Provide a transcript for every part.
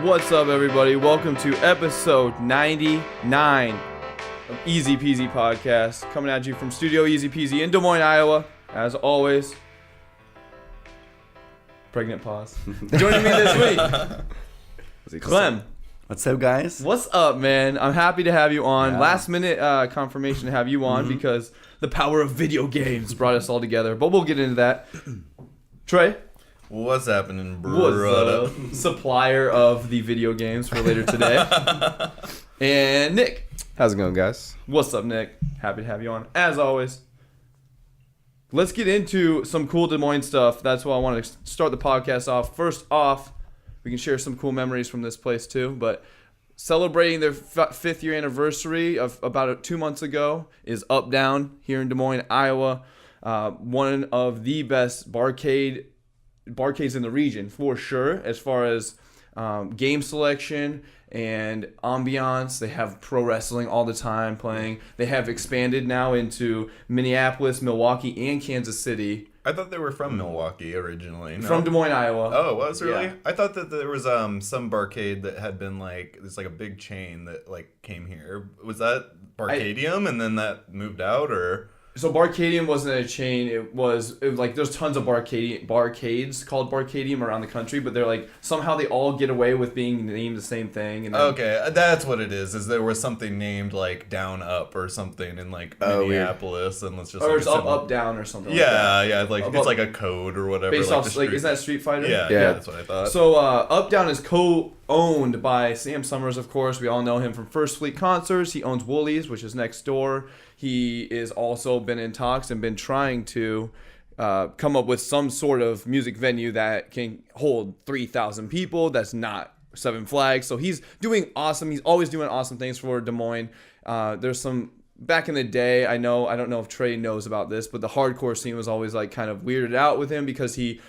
What's up, everybody? Welcome to episode 99 of EZPZ Podcast, coming at you from Studio EZPZ in Des Moines, Iowa. As always, pregnant pause. Joining me this week, Clem. What's up, guys? What's up, man? I'm happy to have you on. Yeah. Last minute confirmation to have you on because the power of video games brought us all together. But we'll get into that. Trey. What's happening, brother? Supplier of the video games for later today. And Nick. How's it going, guys? What's up, Nick? Happy to have you on. As always, let's get into some cool Des Moines stuff. That's why I want to start the podcast off. First off, we can share some cool memories from this place too. But celebrating their 5th year anniversary of about 2 months ago is UpDown here in Des Moines, Iowa. One of the best barcades in the region for sure, as far as game selection and ambiance. They have pro wrestling all the time playing. They have expanded now into Minneapolis, Milwaukee, and Kansas City. I thought they were from Milwaukee originally. No? From Des Moines, Iowa. Oh, it was really? Yeah. I thought that there was some barcade that had been it's like a big chain that like came here. Was that Barcadium and then that moved out, or? So Barcadium wasn't a chain. It was like there's tons of barcades called Barcadium around the country, but they're like somehow they all get away with being named the same thing. And then, Okay, that's what it is. Is there was something named like Down Up or something in like Minneapolis, and let's just or like, it's up down or something. Yeah, like that. yeah, like Up, it's like a code or whatever. Based like off isn't that Street Fighter? Yeah, that's what I thought. So UpDown is co-owned by Sam Summers, of course. We all know him from First Fleet Concerts. He owns Woolies, which is next door. He is also been in talks and been trying to come up with some sort of music venue that can hold 3,000 people. That's not Seven Flags. So he's doing awesome. He's always doing awesome things for Des Moines. There's some back in the day. I don't know if Trey knows about this, but the hardcore scene was always like kind of weirded out with him because he,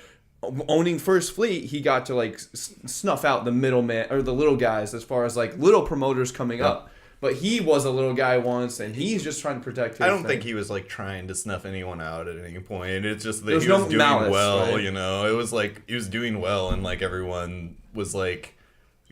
owning First Fleet, he got to like snuff out the middleman or the little guys as far as like little promoters coming up. But he was a little guy once, and he's just trying to protect his I don't thing. think he was like trying to snuff anyone out at any point. It's just that There's he was no doing malice, well, right? you know. It was like he was doing well, and like everyone was like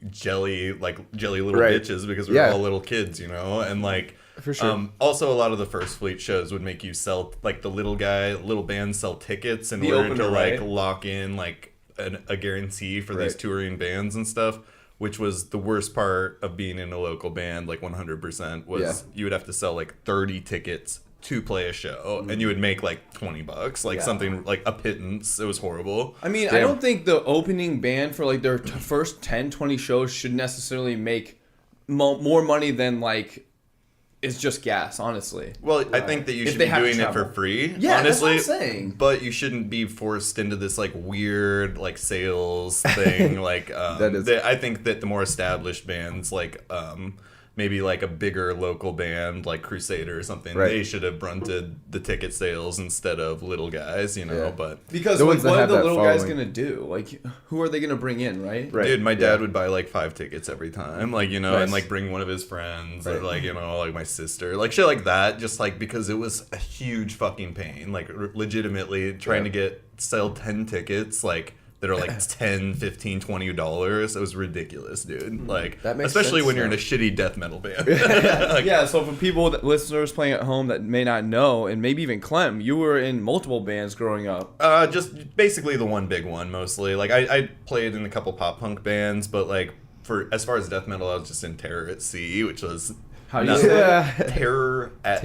jelly little Right. bitches because we were all little kids, you know. And like For sure. also a lot of the First Fleet shows would make you sell like the little bands sell tickets in The order opener, to like right? lock in like a guarantee for these Right. touring bands and stuff. Which was the worst part of being in a local band, like 100%, was you would have to sell like 30 tickets to play a show, and you would make like $20, like something like a pittance. It was horrible. I mean, I don't think the opening band for like their first 10, 20 shows should necessarily make more money than like it's just gas, honestly. Well, I think that you If should they be have to doing it for travel. free, Yeah, that's honestly. what I'm saying. But you shouldn't be forced into this like weird like sales thing. Like I think that the more established bands, like maybe like a bigger local band like Crusader or something, Right. they should have fronted the ticket sales instead of little guys, you know. Yeah. But Because The like, ones that what are have the that little guys following. going to do? Like, who are they going to bring in, right? Right. dude, my dad would buy like 5 tickets every time, like, you know, Nice. and like bring one of his friends or Right. like, you know, like my sister, like shit like that, just like because it was a huge fucking pain, like legitimately trying to sell 10 tickets like that are like $10, $15, $20. It was ridiculous, dude. Like, That makes especially sense, when you're in though. a shitty death metal band. Yeah, so for people, listeners playing at home that may not know, and maybe even Clem, you were in multiple bands growing up. Just basically the one big one mostly. Like I played in a couple pop punk bands, but like as far as death metal, I was just in Terror at Sea, which was How do you say that? Terror at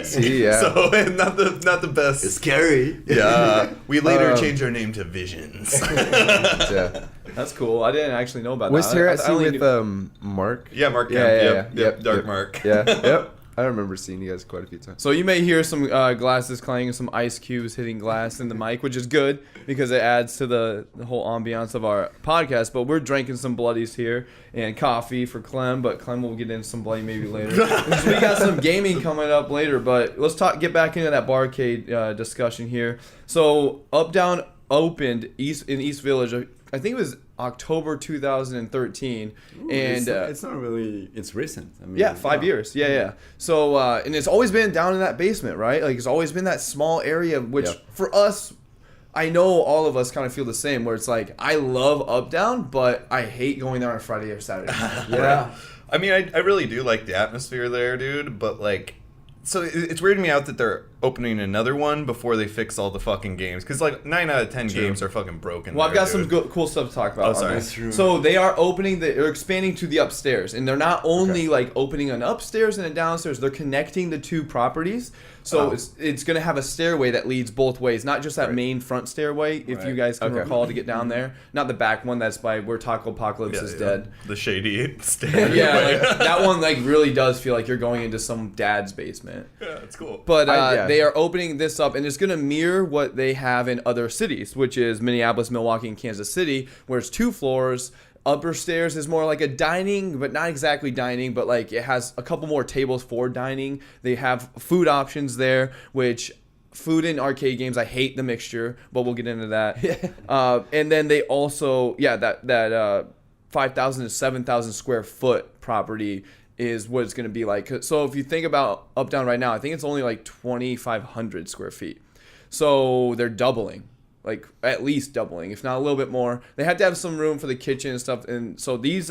Sea, yeah. So and not the best. It's scary. Yeah. We later changed our name to Visions. Yeah. That's cool. I didn't actually know about Was that. Terror I at Sea only with knew- Mark Mark? Kemp. Yep. Dark Mark. Yeah. Yep. I remember seeing you guys quite a few times. So you may hear some glasses clanging, some ice cubes hitting glass in the mic, which is good because it adds to the whole ambiance of our podcast. But we're drinking some bloodies here and coffee for Clem, but Clem will get into some bloody maybe later. So we got some gaming coming up later, but let's get back into that barcade discussion here. So UpDown opened in East Village. I think it was October 2013, and it's not really. It's recent. I mean, yeah, 5 years. Yeah. So and it's always been down in that basement, right? Like it's always been that small area, which Yep. for us I know all of us kind of feel the same, where it's like, I love UpDown, but I hate going there on Friday or Saturday. Yeah. I mean, I really do like the atmosphere there, dude, but like, so it's weirding me out that they're opening another one before they fix all the fucking games, because like 9 out of 10 games are fucking broken. Well, I've got some cool stuff to talk about. Oh, sorry. That's true. So they are they're expanding to the upstairs, and they're not only like opening an upstairs and a downstairs, they're connecting the two properties. So it's going to have a stairway that leads both ways, not just that main front stairway, if you guys can recall, to get down there. Not the back one that's by where Taco Apocalypse is dead. The shady stairway. Yeah, like, that one like really does feel like you're going into some dad's basement. Yeah, it's cool. But they are opening this up, and it's going to mirror what they have in other cities, which is Minneapolis, Milwaukee, and Kansas City, where it's 2 floors. Upper stairs is more like a dining, but not exactly dining, but like it has a couple more tables for dining. They have food options there, which food and arcade games, I hate the mixture, but we'll get into that. And then they also, that 5,000 to 7,000 square foot property is what it's going to be like. So if you think about UpDown right now, I think it's only like 2,500 square feet. So they're doubling. Like at least doubling, if not a little bit more. They had to have some room for the kitchen and stuff, and so this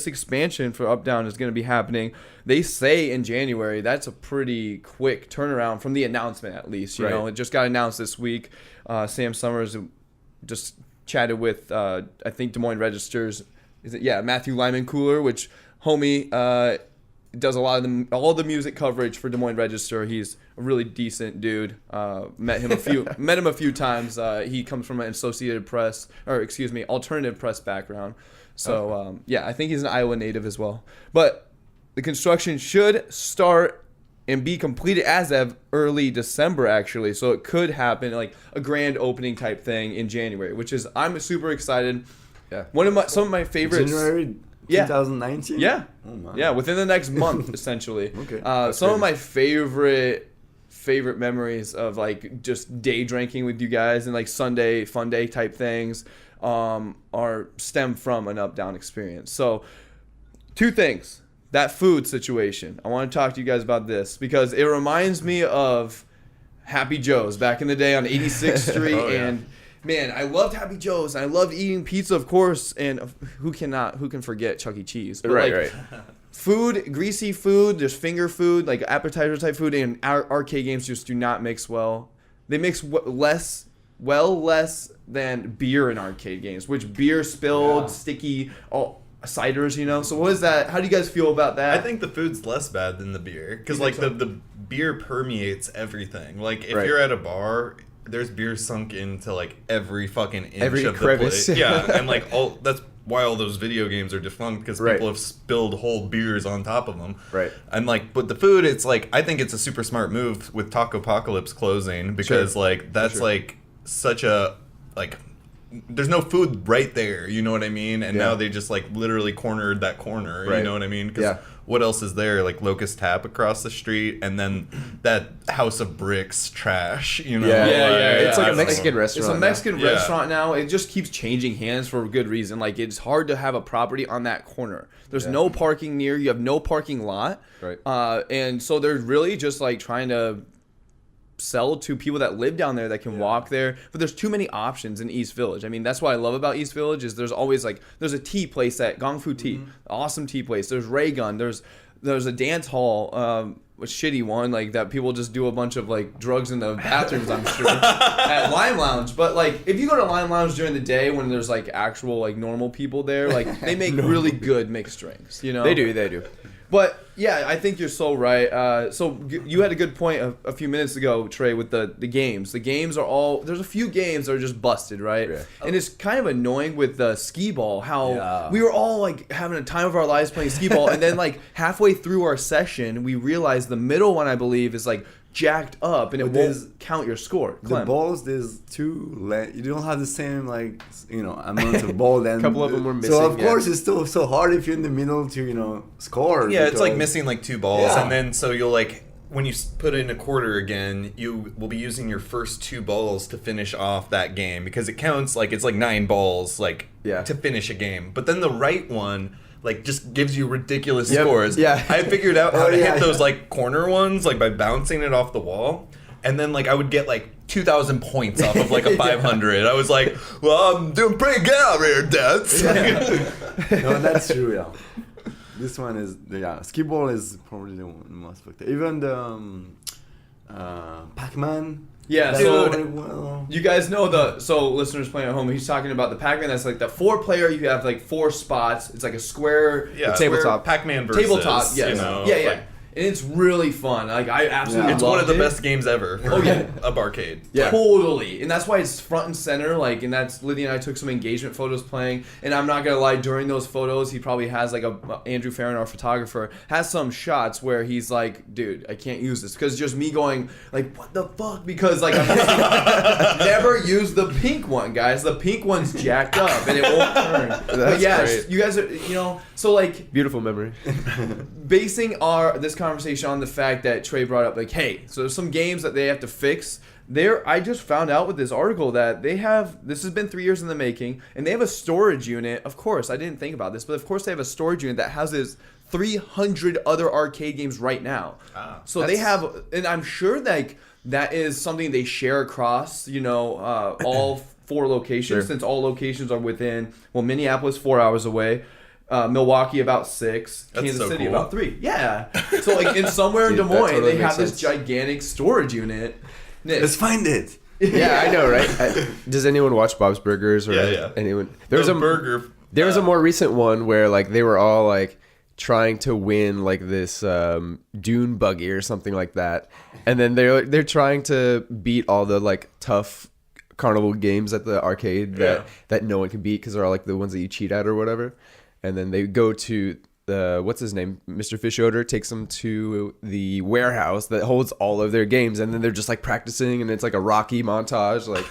expansion for UpDown is going to be happening. They say in January. That's a pretty quick turnaround from the announcement, at least. You know, it just got announced this week. Sam Summers just chatted with I think Des Moines Register's Matthew Lyman Cooler, which homie does a lot of all the music coverage for Des Moines Register. He's a really decent dude. Met him a few times. He comes from an alternative press background. So I think he's an Iowa native as well. But the construction should start and be completed as of early December, actually. So it could happen like a grand opening type thing in January, which is I'm super excited. Yeah. Some of my favorites. January 2019? Yeah. Oh, my. Yeah, within the next month, essentially. Okay. Some of my favorite memories of like just day drinking with you guys and like Sunday fun day type things are stem from an UpDown experience. So 2 things. That food situation. I want to talk to you guys about this because it reminds me of Happy Joe's back in the day on 86th Street. And man, I loved Happy Joe's. And I loved eating pizza, of course. And who can forget Chuck E. Cheese? But right. Food, greasy food, there's finger food, like appetizer type food, and arcade games just do not mix well. They mix less than beer in arcade games, which beer spilled, sticky, ciders, you know. So what is that? How do you guys feel about that? I think the food's less bad than the beer because like the beer permeates everything. Like if you're at a bar, there's beer sunk into like every fucking inch of crevice. the place. Yeah, and like that's why all those video games are defunct because people have spilled whole beers on top of them. Right. And like, but the food, it's like I think it's a super smart move with Taco Apocalypse closing because like that's like such a like. There's no food right there, you know what I mean? And now they just like literally cornered that corner, you know what I mean? Because what else is there? Like Locust Tap across the street, and then that House of Bricks trash, you know? It's like a Mexican restaurant. It's a Mexican restaurant now. It just keeps changing hands for a good reason. Like it's hard to have a property on that corner. There's no parking near. You have no parking lot. Right. And so they're really just like trying to sell to people that live down there that can walk there, but there's too many options in East Village. I mean, that's what I love about East Village is there's always like there's a tea place at Gong Fu Tea, awesome tea place. There's Ray Gun. There's a dance hall, a shitty one like that people just do a bunch of like drugs in the bathrooms. I'm sure at Lime Lounge. But like if you go to Lime Lounge during the day when there's like actual like normal people there, like they make really good mixed drinks. You know, They do. But yeah, I think you're so right. So you had a good point a few minutes ago, Trey, with the games. The games are all there's a few games that are just busted, right? Yeah. And it's kind of annoying with the skee ball how we were all like having a time of our lives playing skee ball, and then like halfway through our session, we realized the middle one, I believe, is like jacked up and it won't count your score. The balls, there's you don't have the same like amount of ball. Then a couple of them were missing. So of course it's still so hard if you're in the middle to score. Yeah, it's like missing like 2 balls, and then so you'll like when you put in a quarter again, you will be using your first 2 balls to finish off that game because it counts like it's like 9 balls like to finish a game. But then the right one like just gives you ridiculous scores. Yeah. I figured out how to hit those like corner ones like by bouncing it off the wall. and then like I would get like 2,000 points off of like a 500. I was like, well, I'm doing pretty good over here, Dutz. No, that's true. Yeah, this one is skee ball is probably the most effective. Even the Pac-Man. Yeah, That's so very well. you guys know listeners playing at home, he's talking about the Pac-Man that's like the 4-player, you have like 4 spots. It's like a square tabletop. Pac-Man versus tabletop, yes. You know, yeah. like, and it's really fun. Like I absolutely it's loved one of the it. best games ever. Oh yeah, of arcade. Yeah. Totally. And that's why it's front and center. Like, and that's Lydia and I took some engagement photos playing. And I'm not gonna lie, during those photos, he probably has like Andrew Farron, our photographer, has some shots where he's like, dude, I can't use this because just me going like, what the fuck? Because like I'm never use the pink one, guys. The pink one's jacked up and it won't turn. But yeah, great. you guys are, so like Beautiful memory. basing this conversation on the fact that Trey brought up, like, hey, so there's some games that they have to fix. I just found out with this article that this has been 3 years in the making, and they have a storage unit. Of course, I didn't think about this, but of course they have a storage unit that houses 300 other arcade games right now. So they have, and I'm sure that is something they share across, all 4 locations, since all locations are within, Minneapolis 4 hours away. Milwaukee about 6, That's Kansas so City cool. about 3. Yeah. So like in somewhere in Des Moines, totally they have makes this sense. gigantic storage unit. Let's find it. Yeah, I know, right? Does anyone watch Bob's Burgers or Yeah. anyone? There was The a burger. There was a more recent one where like they were all like trying to win like this dune buggy or something like that, and then they're trying to beat all the like tough carnival games at the arcade that no one can beat because they're all like the ones that you cheat at or whatever. And then they go to what's his name? Mr. Fischoeder takes them to the warehouse that holds all of their games, and then they're just like practicing, and it's like a Rocky montage. Like,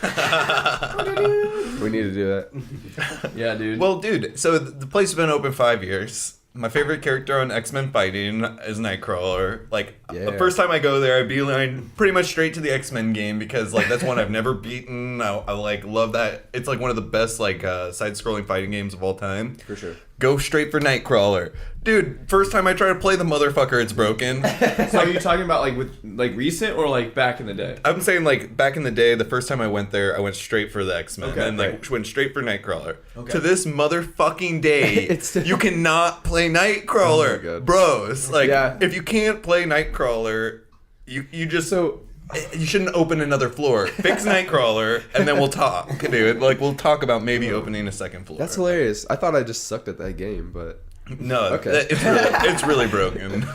we need to do that. Yeah, dude. Well, dude, so the place has been open 5 years. My favorite character on X-Men Fighting is Nightcrawler. Like, the first time I go there, I beeline pretty much straight to the X-Men game because, like, that's one I've never beaten. I like, love that. It's, like, one of the best, like, side-scrolling fighting games of all time. For sure. Go straight for Nightcrawler. Dude, first time I try to play the motherfucker, it's broken. So are you talking about like with like recent or like back in the day? I'm saying, like, back in the day, the first time I went there, I went straight for the X-Men. Okay, and, like, went straight for Nightcrawler. Okay. To this motherfucking day, you cannot play Nightcrawler. Oh my God. Bros. Like, Yeah. if you can't play Nightcrawler, you just... You shouldn't open another floor. Fix Nightcrawler, and then we'll talk, dude. Like, we'll talk about maybe opening a second floor. That's hilarious. I thought I just sucked at that game, but No, Okay. it's really broken.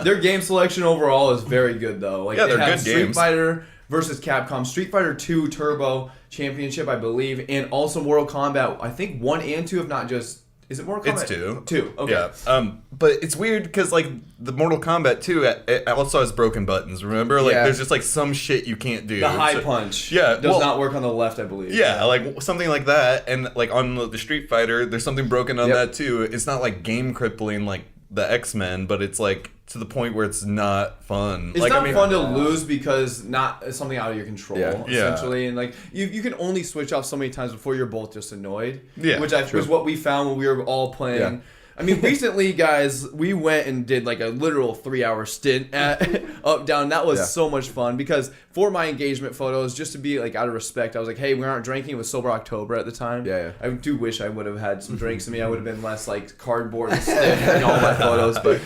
Their game selection overall is very good though. Like Yeah, they they're have good Street games. Fighter versus Capcom, Street Fighter 2 Turbo Championship, I believe, and also Mortal Kombat. I think 1 and 2, if not just. Is it Mortal Kombat? It's 2. 2. Okay. Yeah. But it's weird because like the Mortal Kombat 2, it also has broken buttons. Remember, like there's just like some shit you can't do. The high punch. Yeah, Does not work on the left, I believe. Yeah, like something like that, and like on the Street Fighter, there's something broken on that too. It's not like game crippling like the X-Men, but it's like to the point where it's not fun. It's like, not fun to lose because it's something out of your control, Yeah. essentially. And like you can only switch off so many times before you're both just annoyed. Yeah, which was what we found when we were all playing. Yeah. I mean, recently, guys, we went and did like a literal 3-hour stint at UpDown. That was so much fun because for my engagement photos, just to be like out of respect, I was like, hey, we aren't drinking. It was Sober October at the time. Yeah. I do wish I would have had some drinks in me. I would have been less like cardboard and stiff in all my photos, but.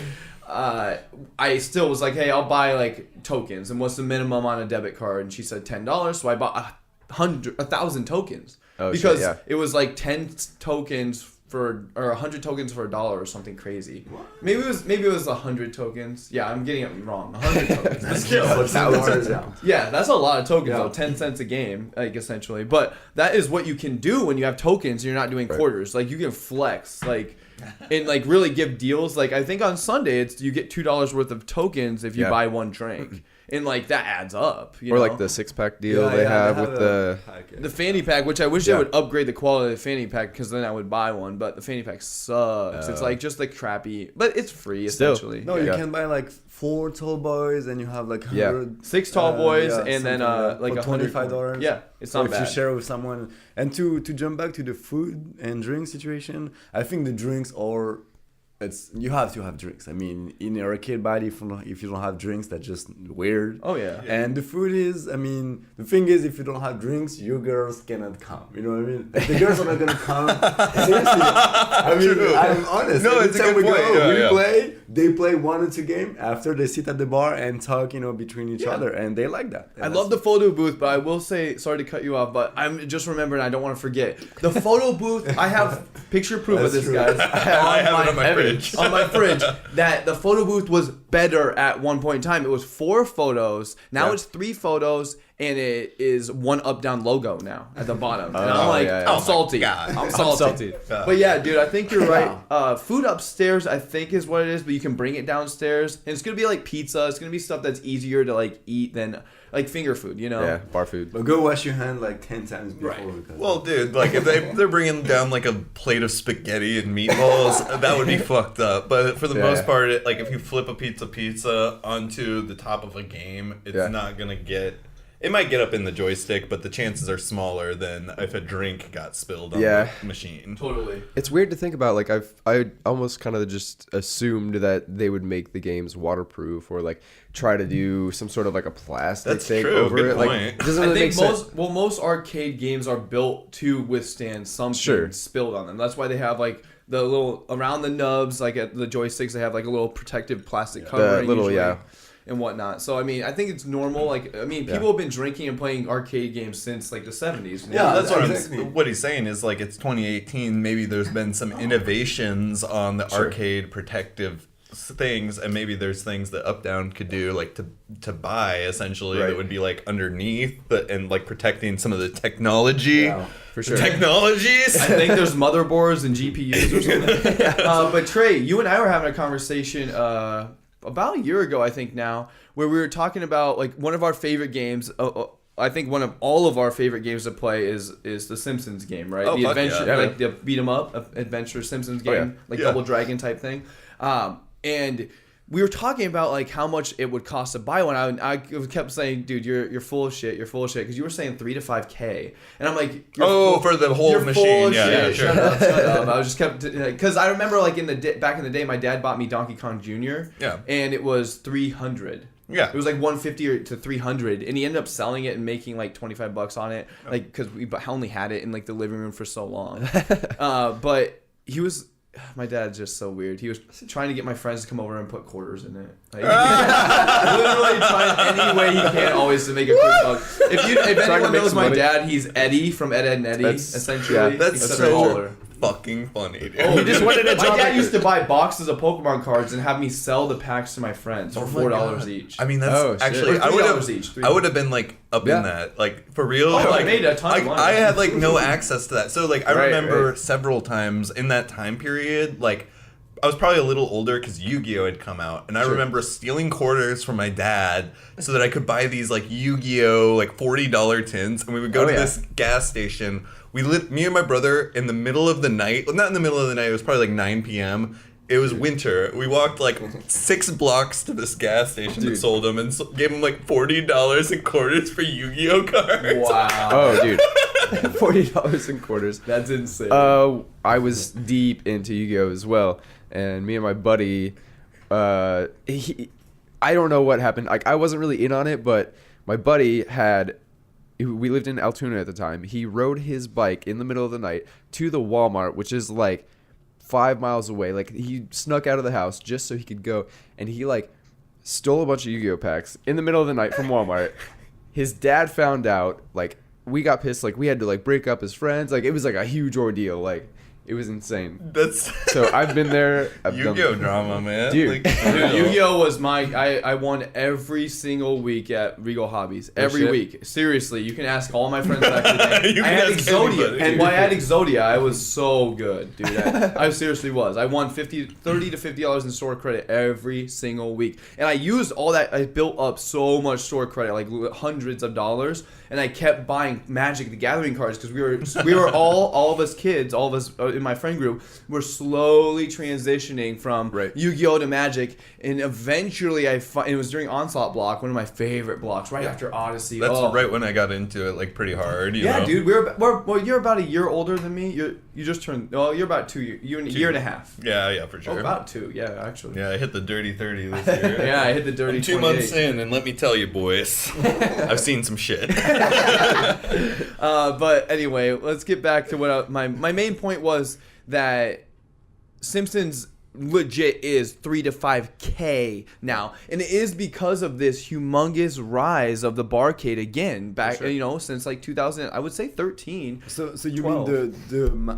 I still was like, hey, I'll buy like tokens, and what's the minimum on a debit card? And she said $10, so I bought 1,000 tokens because it was like 10 tokens or 100 tokens for $1 or something crazy. What? Maybe it was 100 tokens. Yeah, I'm getting it wrong. 100 tokens. But still, yeah, that's a lot of tokens though. 10 cents a game, like essentially. But that is what you can do when you have tokens. And you're not doing quarters. Like you can flex, like. And like really give deals. Like I think on Sunday you get $2 worth of tokens if you buy one drink, and like that adds up. You know? like the 6-pack deal they have with the fanny pack, which I wish they would upgrade the quality of the fanny pack because then I would buy one. But the fanny pack sucks. It's like just like crappy, but it's free essentially. No, you can buy like 4 tall boys and you have like 6 tall boys and then like $25. Yeah, it's so not if bad. you share with someone. And to jump back to the food and drink situation, I think the drinks are you have to have drinks. I mean, in an arcade body, if you don't have drinks, that's just weird. Oh yeah. And the food is, I mean, the thing is, if you don't have drinks, you girls cannot come. You know what I mean? If the girls are not gonna come. Seriously, I mean, True. I'm honest. No, Every it's a time good we point. go, Yeah, we yeah. play. They play 1 or 2 games. After they sit at the bar and talk, between each other, and they like that. I love the photo booth, but I will say, sorry to cut you off, but I'm just remembering, I don't want to forget. The photo booth, I have picture proof of That's this, true. guys. I have it on my fridge. On my fridge, that the photo booth was better at one point in time. It was 4 photos. Now Yeah. it's 3 photos, and it is one UpDown logo now at the bottom. And I'm Oh, like, yeah, yeah. I'm salty. God. I'm salty. But yeah, dude, I think you're right. Food upstairs, I think, is what it is, but you can bring it downstairs. And it's going to be like pizza. It's going to be stuff that's easier to like eat than like finger food, Yeah, bar food. But go wash your hand like 10 times before. Right. Because Well, dude, like if they're bringing down like a plate of spaghetti and meatballs, that would be fucked up. But for the Yeah. most part, like if you flip a pizza onto the top of a game, it's Yeah. not gonna get. It might get up in the joystick, but the chances are smaller than if a drink got spilled on Yeah. the machine. Totally. It's weird to think about. Like I almost kind of just assumed that they would make the games waterproof or like try to do some sort of like a plastic That's thing true, over good it. Like point. it doesn't I really think make sense. most arcade games are built to withstand something Sure. spilled on them. That's why they have like the little around the nubs, like at the joysticks, they have like a little protective plastic covering, little, usually, yeah. and whatnot. So I mean, I think it's normal. Like I mean, people have been drinking and playing arcade games since like the 70s. Yeah, That's what exactly. what he's saying is like it's 2018. Maybe there's been some innovations on the arcade protective things, and maybe there's things that UpDown could do like to buy essentially Right. that would be like underneath and like protecting some of the technology. Yeah, for sure. Technologies. I think there's motherboards and GPUs or something. But Trey, you and I were having a conversation about a year ago, I think now, where we were talking about like one of our favorite games. I think one of all of our favorite games to play is the Simpsons game, right? Oh, The fuck adventure, yeah. like the beat 'em up adventure Simpsons game, yeah. like Yeah. Double Dragon type thing. And we were talking about like how much it would cost to buy one. I kept saying, dude, you're full of shit. You're full of shit because you were saying $3,000 to $5,000, and I'm like, you're for the whole you're machine. full of Yeah, shit. yeah, sure. Shut up. I was just kept because I remember like back in the day, my dad bought me Donkey Kong Jr. Yeah. and it was $300. Yeah. It was like $150 to $300, and he ended up selling it and making like $25 on it, like because we only had it in like the living room for so long. But he was. My dad's just so weird. He was trying to get my friends to come over and put quarters in it. Like, literally trying any way he can always to make a quick buck. If to anyone make knows some my money. dad, he's Eddie from Ed, Edd and Eddie, That's- essentially. yeah, That's Except so taller. fucking funny, dude. Oh, He just wanted to my drop dad it. used to buy boxes of Pokemon cards and have me sell the packs to my friends for Oh my $4 God. each. I mean, that's Oh, shit. actually Or I would $3 have each, $3. I would have been like up Yeah. in that, like for real. Oh, I like, made a ton of money. I had like no access to that, so like I Right, remember right. several times in that time period, like. I was probably a little older because Yu-Gi-Oh had come out, and I remember stealing quarters from my dad so that I could buy these like Yu-Gi-Oh like $40 tins, and we would go to yeah. this gas station. Me and my brother in the middle of the night. Well, not in the middle of the night. It was probably like 9 p.m. It was winter. We walked like 6 blocks to this gas station that sold them and gave them like $40 in quarters for Yu-Gi-Oh cards. Wow. Oh, dude, $40 in quarters. That's insane. I was deep into Yu-Gi-Oh as well, and me and my buddy, I don't know what happened. Like I wasn't really in on it, but my buddy we lived in Altoona at the time. He rode his bike in the middle of the night to the Walmart, which is like 5 miles away. Like he snuck out of the house just so he could go, and he like stole a bunch of Yu-Gi-Oh packs in the middle of the night from Walmart. His dad found out. Like we got pissed. Like we had to like break up his friends. Like it was like a huge ordeal. Like it was insane. That's So I've been there. I've done- Yu-Gi-Oh drama, man. Dude. Like, for real. Yu-Gi-Oh was I won every single week at Regal Hobbies. Every shit. week. Seriously, you can ask all my friends back in the day. You I can had ask Exodia. anybody. And when I had Exodia, I was so good, dude. I seriously was. I won $30 to $50 in store credit every single week. And I used all that. I built up so much store credit, like hundreds of dollars. And I kept buying Magic the Gathering cards because we were all of us kids, all of us in my friend group were slowly transitioning from Yu-Gi-Oh to Magic, and eventually it was during Onslaught block, one of my favorite blocks, right after Odyssey. That's right when I got into it, like pretty hard. You know? Dude, you're about a year older than me. You just turned. Oh, you're about 2 years. You're a year and a half. Yeah, for sure. Oh, about 2. Yeah, actually. Yeah, I hit the dirty 30 this year. Yeah, I hit the dirty 2 months in, and let me tell you, boys, I've seen some shit. But anyway, let's get back to what my main point was, that Simpsons legit is 3 to 5K now, and it is because of this humongous rise of the barcade again back since like 2000, I would say 13. So you 12. mean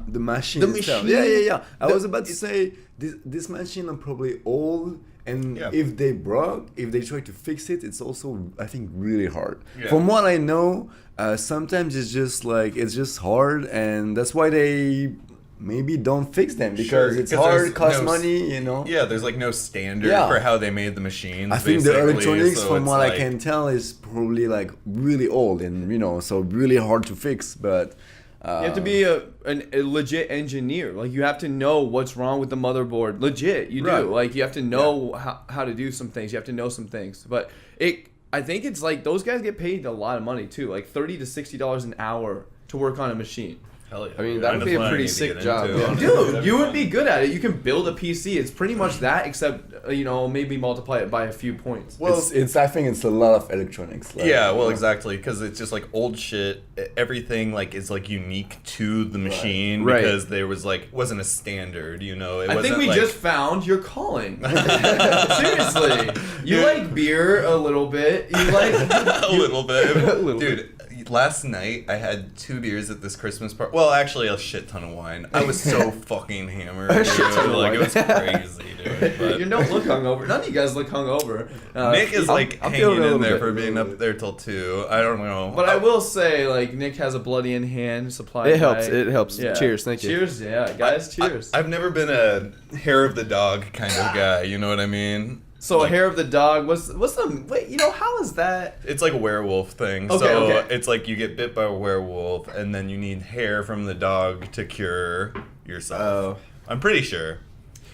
the machine? The itself. machine. Yeah. I was about to say this machine are probably old. And if they try to fix it, it's also, I think, really hard. Yeah. From what I know, sometimes it's just hard, and that's why they maybe don't fix them, because it's hard, costs money, Yeah, there's like no standard for how they made the machines. I think the electronics, from what I can tell, is probably like really old and so really hard to fix, but. You have to be a legit engineer. Like, you have to know what's wrong with the motherboard. Legit, you do. Like, you have to know how to do some things. You have to know some things. But I think it's like those guys get paid a lot of money too, like $30 to $60 an hour to work on a machine. Hell yeah. I mean, that would be a pretty sick job. Dude, you would be good at it. You can build a PC. It's pretty much that, except, maybe multiply it by a few points. Well, I think it's a lot of electronics. Exactly. Because it's just like old shit. Everything is unique to the machine because there wasn't a standard, I think we just found your calling. Seriously. You like beer a little bit. You like... a little bit. Dude. Last night, I had 2 beers at this Christmas party. Well, actually, a shit ton of wine. I was so fucking hammered. Dude. It was crazy, dude. But you don't look hungover. None of you guys look hungover. Nick is hanging in there for being up there till 2. I don't know. But I will say, Nick has a bloody in hand supply. It helps. Yeah. Cheers. Thank you. Cheers, guys. Cheers. I've never been a hair of the dog kind of guy. You know what I mean? So hair of the dog, what's the wait? How is that? It's like a werewolf thing. Okay. It's like you get bit by a werewolf, and then you need hair from the dog to cure yourself. I'm pretty sure.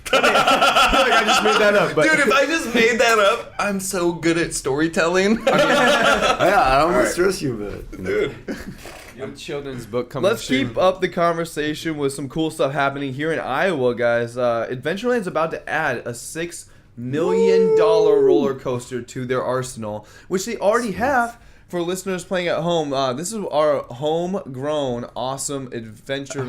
I feel like I just made that up. But. Dude, if I just made that up, I'm so good at storytelling. I don't want to stress you, but dude. A children's book coming. Let's keep up the conversation with some cool stuff happening here in Iowa, guys. Adventureland's about to add a $6 million roller coaster to their arsenal, which they already have. For listeners playing at home, this is our homegrown awesome adventure.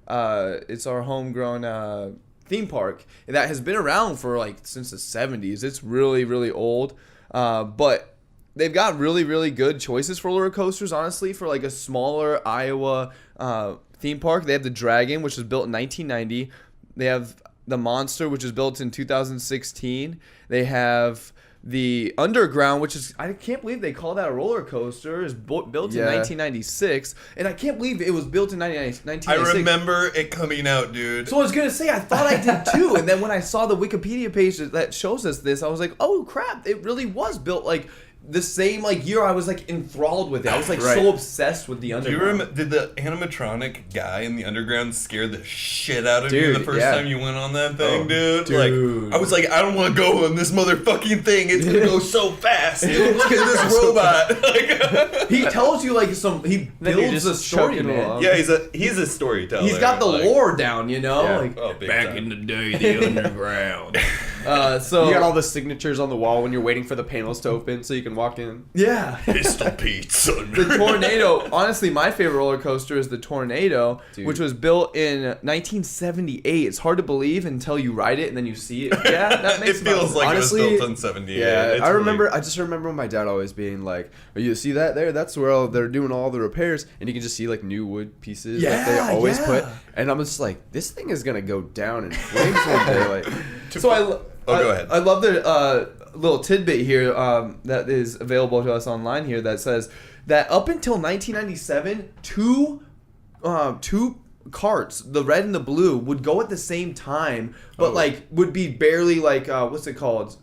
It's our homegrown theme park that has been around for since the 70s. It's really, really old, but they've got really, really good choices for roller coasters. Honestly, for a smaller Iowa theme park, they have the Dragon, which was built in 1990. They have the Monster, which was built in 2016. They have the Underground, which is, I can't believe they call that a roller coaster, is built in 1996. And I can't believe it was built in 1996. I remember it coming out, dude. So I was going to say, I thought I did too. And then when I saw the Wikipedia page that shows us this, I was like, oh crap, it really was built the same year. I was enthralled with it. I was so obsessed with the Underground. Did the animatronic guy in the Underground scare the shit out of you the first time you went on that thing, dude? I was like, I don't want to go on this motherfucking thing. It's gonna go so fast. Look at this robot. He tells you he builds a story, man. Yeah, he's a storyteller. He's got the lore down, Yeah. Back in the day, the Underground. So you got all the signatures on the wall when you're waiting for the panels to open, so you can walk in. Yeah. Pistol Pete, son. The Tornado. Honestly, my favorite roller coaster is the Tornado, which was built in 1978. It's hard to believe until you ride it and then you see it. Yeah, that makes it feels like honestly, it was built in 78. Yeah, I just remember my dad always being like, "Oh, you see that there? That's where they're doing all the repairs," and you can just see new wood pieces that they always put. And I'm just like, this thing is gonna go down in flames one day. So go ahead. I love the little tidbit here that is available to us online here that says that up until 1997, two carts, the red and the blue, would go at the same time, but would be barely what's it called?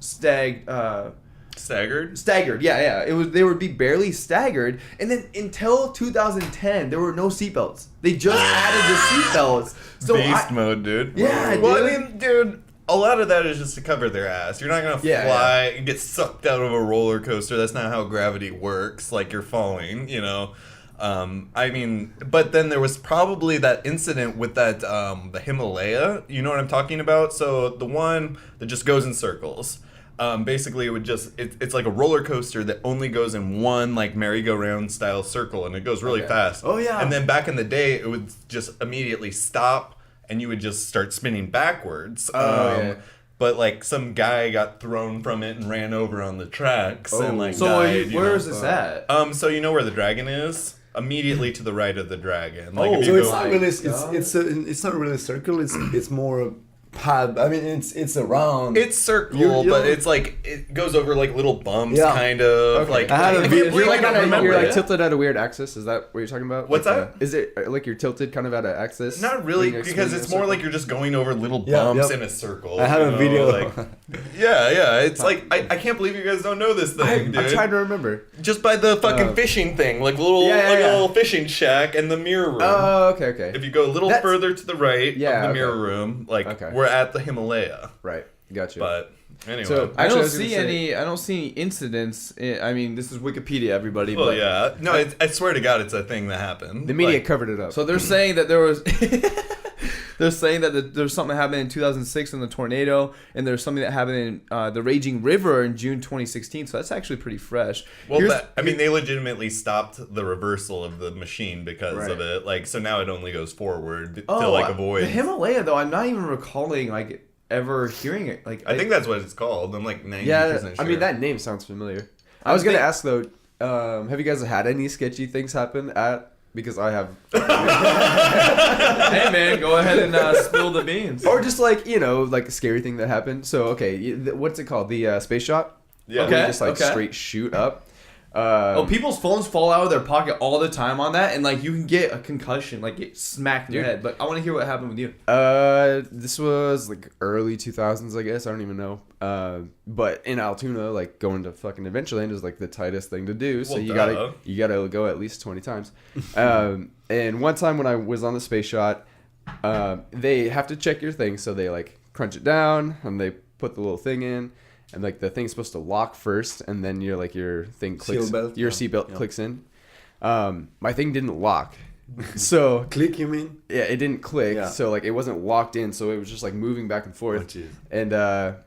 Staggered, yeah. They would be barely staggered, and then until 2010, there were no seatbelts. They just added the seatbelts. So Beast mode, dude. Yeah, well, dude. I mean, dude, a lot of that is just to cover their ass. You're not gonna fly and get sucked out of a roller coaster. That's not how gravity works. Like you're falling, you know. I mean, but then there was probably that incident with that the Himalaya. You know what I'm talking about? So the one that just goes in circles. Basically, it would it's like a roller coaster that only goes in one like merry-go-round style circle, and it goes really fast. Oh yeah. And then back in the day, it would just immediately stop, and you would just start spinning backwards. But like some guy got thrown from it and ran over on the tracks and like died. Where is this at? So you know where the dragon is? Immediately to the right of the dragon. Like So it's not really it's not really a circle. It's more pad. I mean, it's around. It's circle, but it's like it goes over like little bumps, kind of. Okay. Like I had a video. you're like tilted at a weird axis. Is that what you're talking about? What's like that? Is it like you're tilted kind of at an axis? Not really, because it's more like you're just going over little bumps in a circle. I have a video. Like, yeah. It's like I can't believe you guys don't know this thing, dude. I'm trying to remember. Just by the fucking fishing thing, like a little fishing shack and the mirror room. Oh, okay. If you go a little further to the right of the mirror room, like we're at the Himalaya. Right, gotcha. But anyway, so I don't see any incidents. I mean, this is Wikipedia, everybody. Well, yeah, no, I swear to God, it's a thing that happened. The media covered it up. So they're saying that there was. They're saying that there's something that happened in 2006 in the tornado, and there's something that happened in the Raging River in June 2016. So that's actually pretty fresh. Well, they legitimately stopped the reversal of the machine because of it. Like, so now it only goes forward to like avoid. The Himalaya, though, I'm not even recalling like ever hearing it. Like, I think that's what it's called. I'm like 90% sure. I mean, that name sounds familiar. I was gonna ask though, have you guys had any sketchy things happen at? Because I have. Hey man, go ahead and spill the beans. Or just like like a scary thing that happened. So okay, what's it called? The space shot. Yeah. Okay. You just straight shoot up. People's phones fall out of their pocket all the time on that, and like you can get a concussion, like get smacked in your head. But I want to hear what happened with you. This was like early 2000s, I guess. I don't even know. But in Altoona, like going to fucking Adventureland is like the tightest thing to do. So you gotta go at least 20 times. And one time when I was on the space shot, they have to check your thing, so they like crunch it down and they put the little thing in. And like the thing's supposed to lock first, and then your thing clicks. Your seatbelt clicks in. My thing didn't lock, so click. You mean? Yeah, it didn't click. Yeah. So like it wasn't locked in, so it was just like moving back and forth. And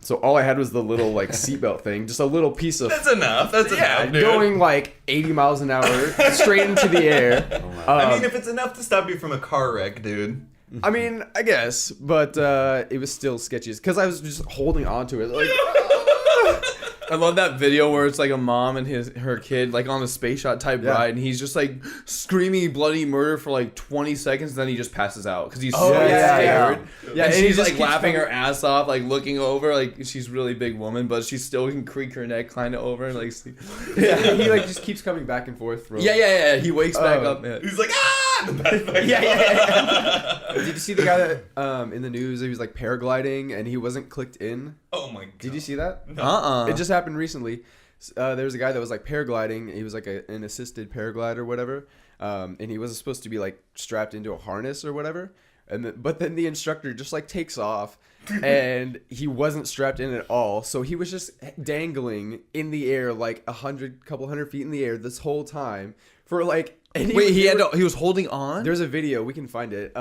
so all I had was the little like seatbelt thing, just a little piece of. That's enough. That's enough, dude. Going like 80 miles an hour straight into the air. I mean, if it's enough to stop you from a car wreck, dude. I mean, I guess, but it was still sketchy because I was just holding on to it like. I love that video where it's like a mom and her kid like on a space shot type ride, and he's just like screaming bloody murder for like 20 seconds, and then he just passes out because he's so scared. Yeah, and she's like laughing her ass off, like looking over, like she's a really big woman, but she still can creak her neck kind of over and like. He like just keeps coming back and forth. Yeah. He wakes back up. Man. He's like yeah. Did you see the guy that in the news? He was like paragliding and he wasn't clicked in. Oh my god! Did you see that? No. It just happened recently. There was a guy that was like paragliding. He was like an assisted paraglide or whatever, and he wasn't supposed to be like strapped into a harness or whatever. But then the instructor just like takes off, and he wasn't strapped in at all. So he was just dangling in the air like couple hundred feet in the air this whole time for like. And he was holding on? There's a video, we can find it.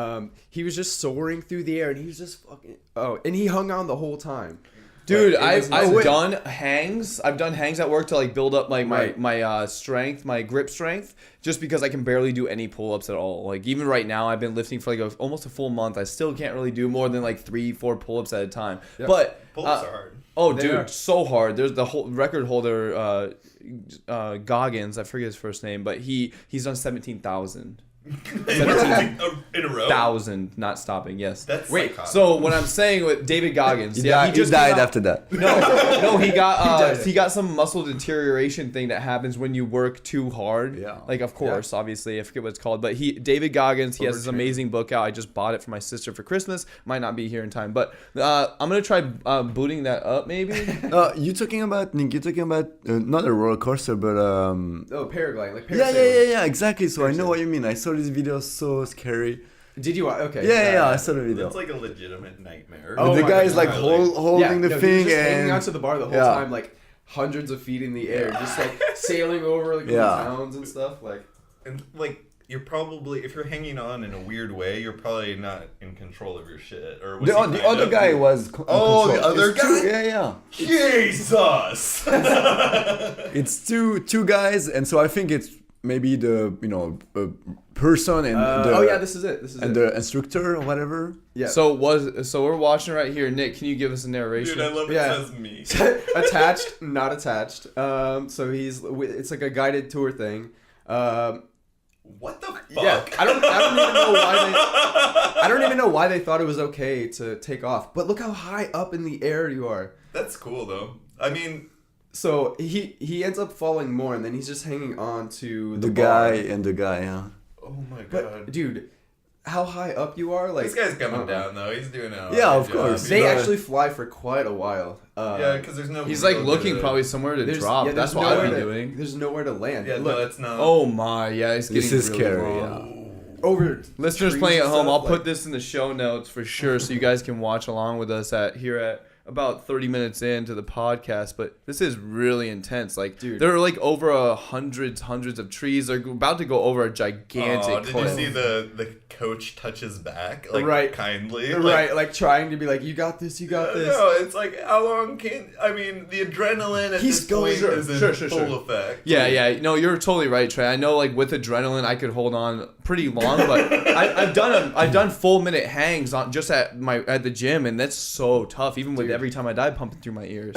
He was just soaring through the air, and he was just fucking and he hung on the whole time. Dude, I've done hangs. I've done hangs at work to like build up like my strength, my grip strength, just because I can barely do any pull-ups at all. Like even right now, I've been lifting for like almost a full month. I still can't really do more than like 3-4 pull-ups at a time. Yep. But pull-ups are hard. Oh, dude, so hard. There's the whole record holder, Goggins. I forget his first name, but he's done 17,000. In a row? 17,000 not stopping. Yes. That's wait. psychotic. So what I'm saying with David Goggins, He just died after that. No, he got some muscle deterioration thing that happens when you work too hard. Yeah. Like, of course, obviously, I forget what it's called, but David Goggins, he has this amazing book out. I just bought it for my sister for Christmas. Might not be here in time, but I'm gonna try booting that up maybe. You're talking about not a roller coaster, but paragliding, like yeah, exactly. So I know what you mean. I saw this video, so scary. Did you? Okay. Yeah, I saw the video. It's like a legitimate nightmare. The guy is like holding the thing just and hanging onto the bar the whole time, like hundreds of feet in the air, just like sailing over like little towns and stuff. And like you're probably, if you're hanging on in a weird way, you're probably not in control of your shit. Or was the other guy was. The other guy. Yeah. Jesus. It's two guys, and so I think it's maybe the person and this is it. the instructor or whatever. Yeah. So we're watching right here. Nick, can you give us a narration? Dude, I love it says me. Attached, not attached. So it's like a guided tour thing. What the fuck? Yeah, I don't even know why they thought it was okay to take off. But look how high up in the air you are. That's cool though. I mean, so he ends up falling more, and then he's just hanging on to the bar. guy and the guy. Yeah. oh my god. But dude, how high up you are? Like This guy's coming down though. He's doing it. Yeah, of course. They actually fly for quite a while. Yeah, because there's no. He's like looking probably somewhere to drop. That's what I'd be doing. There's nowhere to land. Yeah, Look, no, it's not. Oh my, yeah, it's getting This is really scary. long. over Listeners trees playing at and home, stuff, I'll like- put this in the show notes for sure, so you guys can watch along with us at about 30 minutes into the podcast. But this is really intense. Like, Dude. there are like over hundreds of trees. They're about to go over a gigantic Did cliff. you see the coach touch his back, like Right. kindly, Right, like trying to be like, you got this. No, it's like how long can the adrenaline at He's this point going- is in Sure. full effect. Yeah. No, you're totally right, Trey. I know, like with adrenaline, I could hold on pretty long, but I've done full minute hangs on just at the gym, and that's so tough. Even with every time I die pumping through my ears.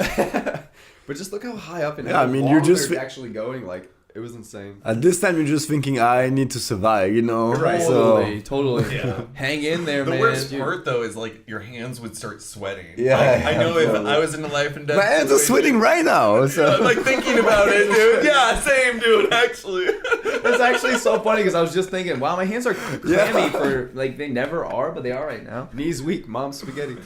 But just look how high up and Yeah, how I mean, long you're just they're actually going. Like, it was insane. At this time, you're just thinking, I need to survive, Right. So, Totally. Yeah. Hang in there, The man. worst part though is like your hands would start sweating. Yeah, Like, I yeah, know if totally. I was in a life and death my hands are situation- sweating right now. So. I'm like thinking about it, dude. Yeah, same, dude. Actually. It's actually so funny because I was just thinking, wow, my hands are clammy for like they never are, but they are right now. Knees weak, mom's spaghetti.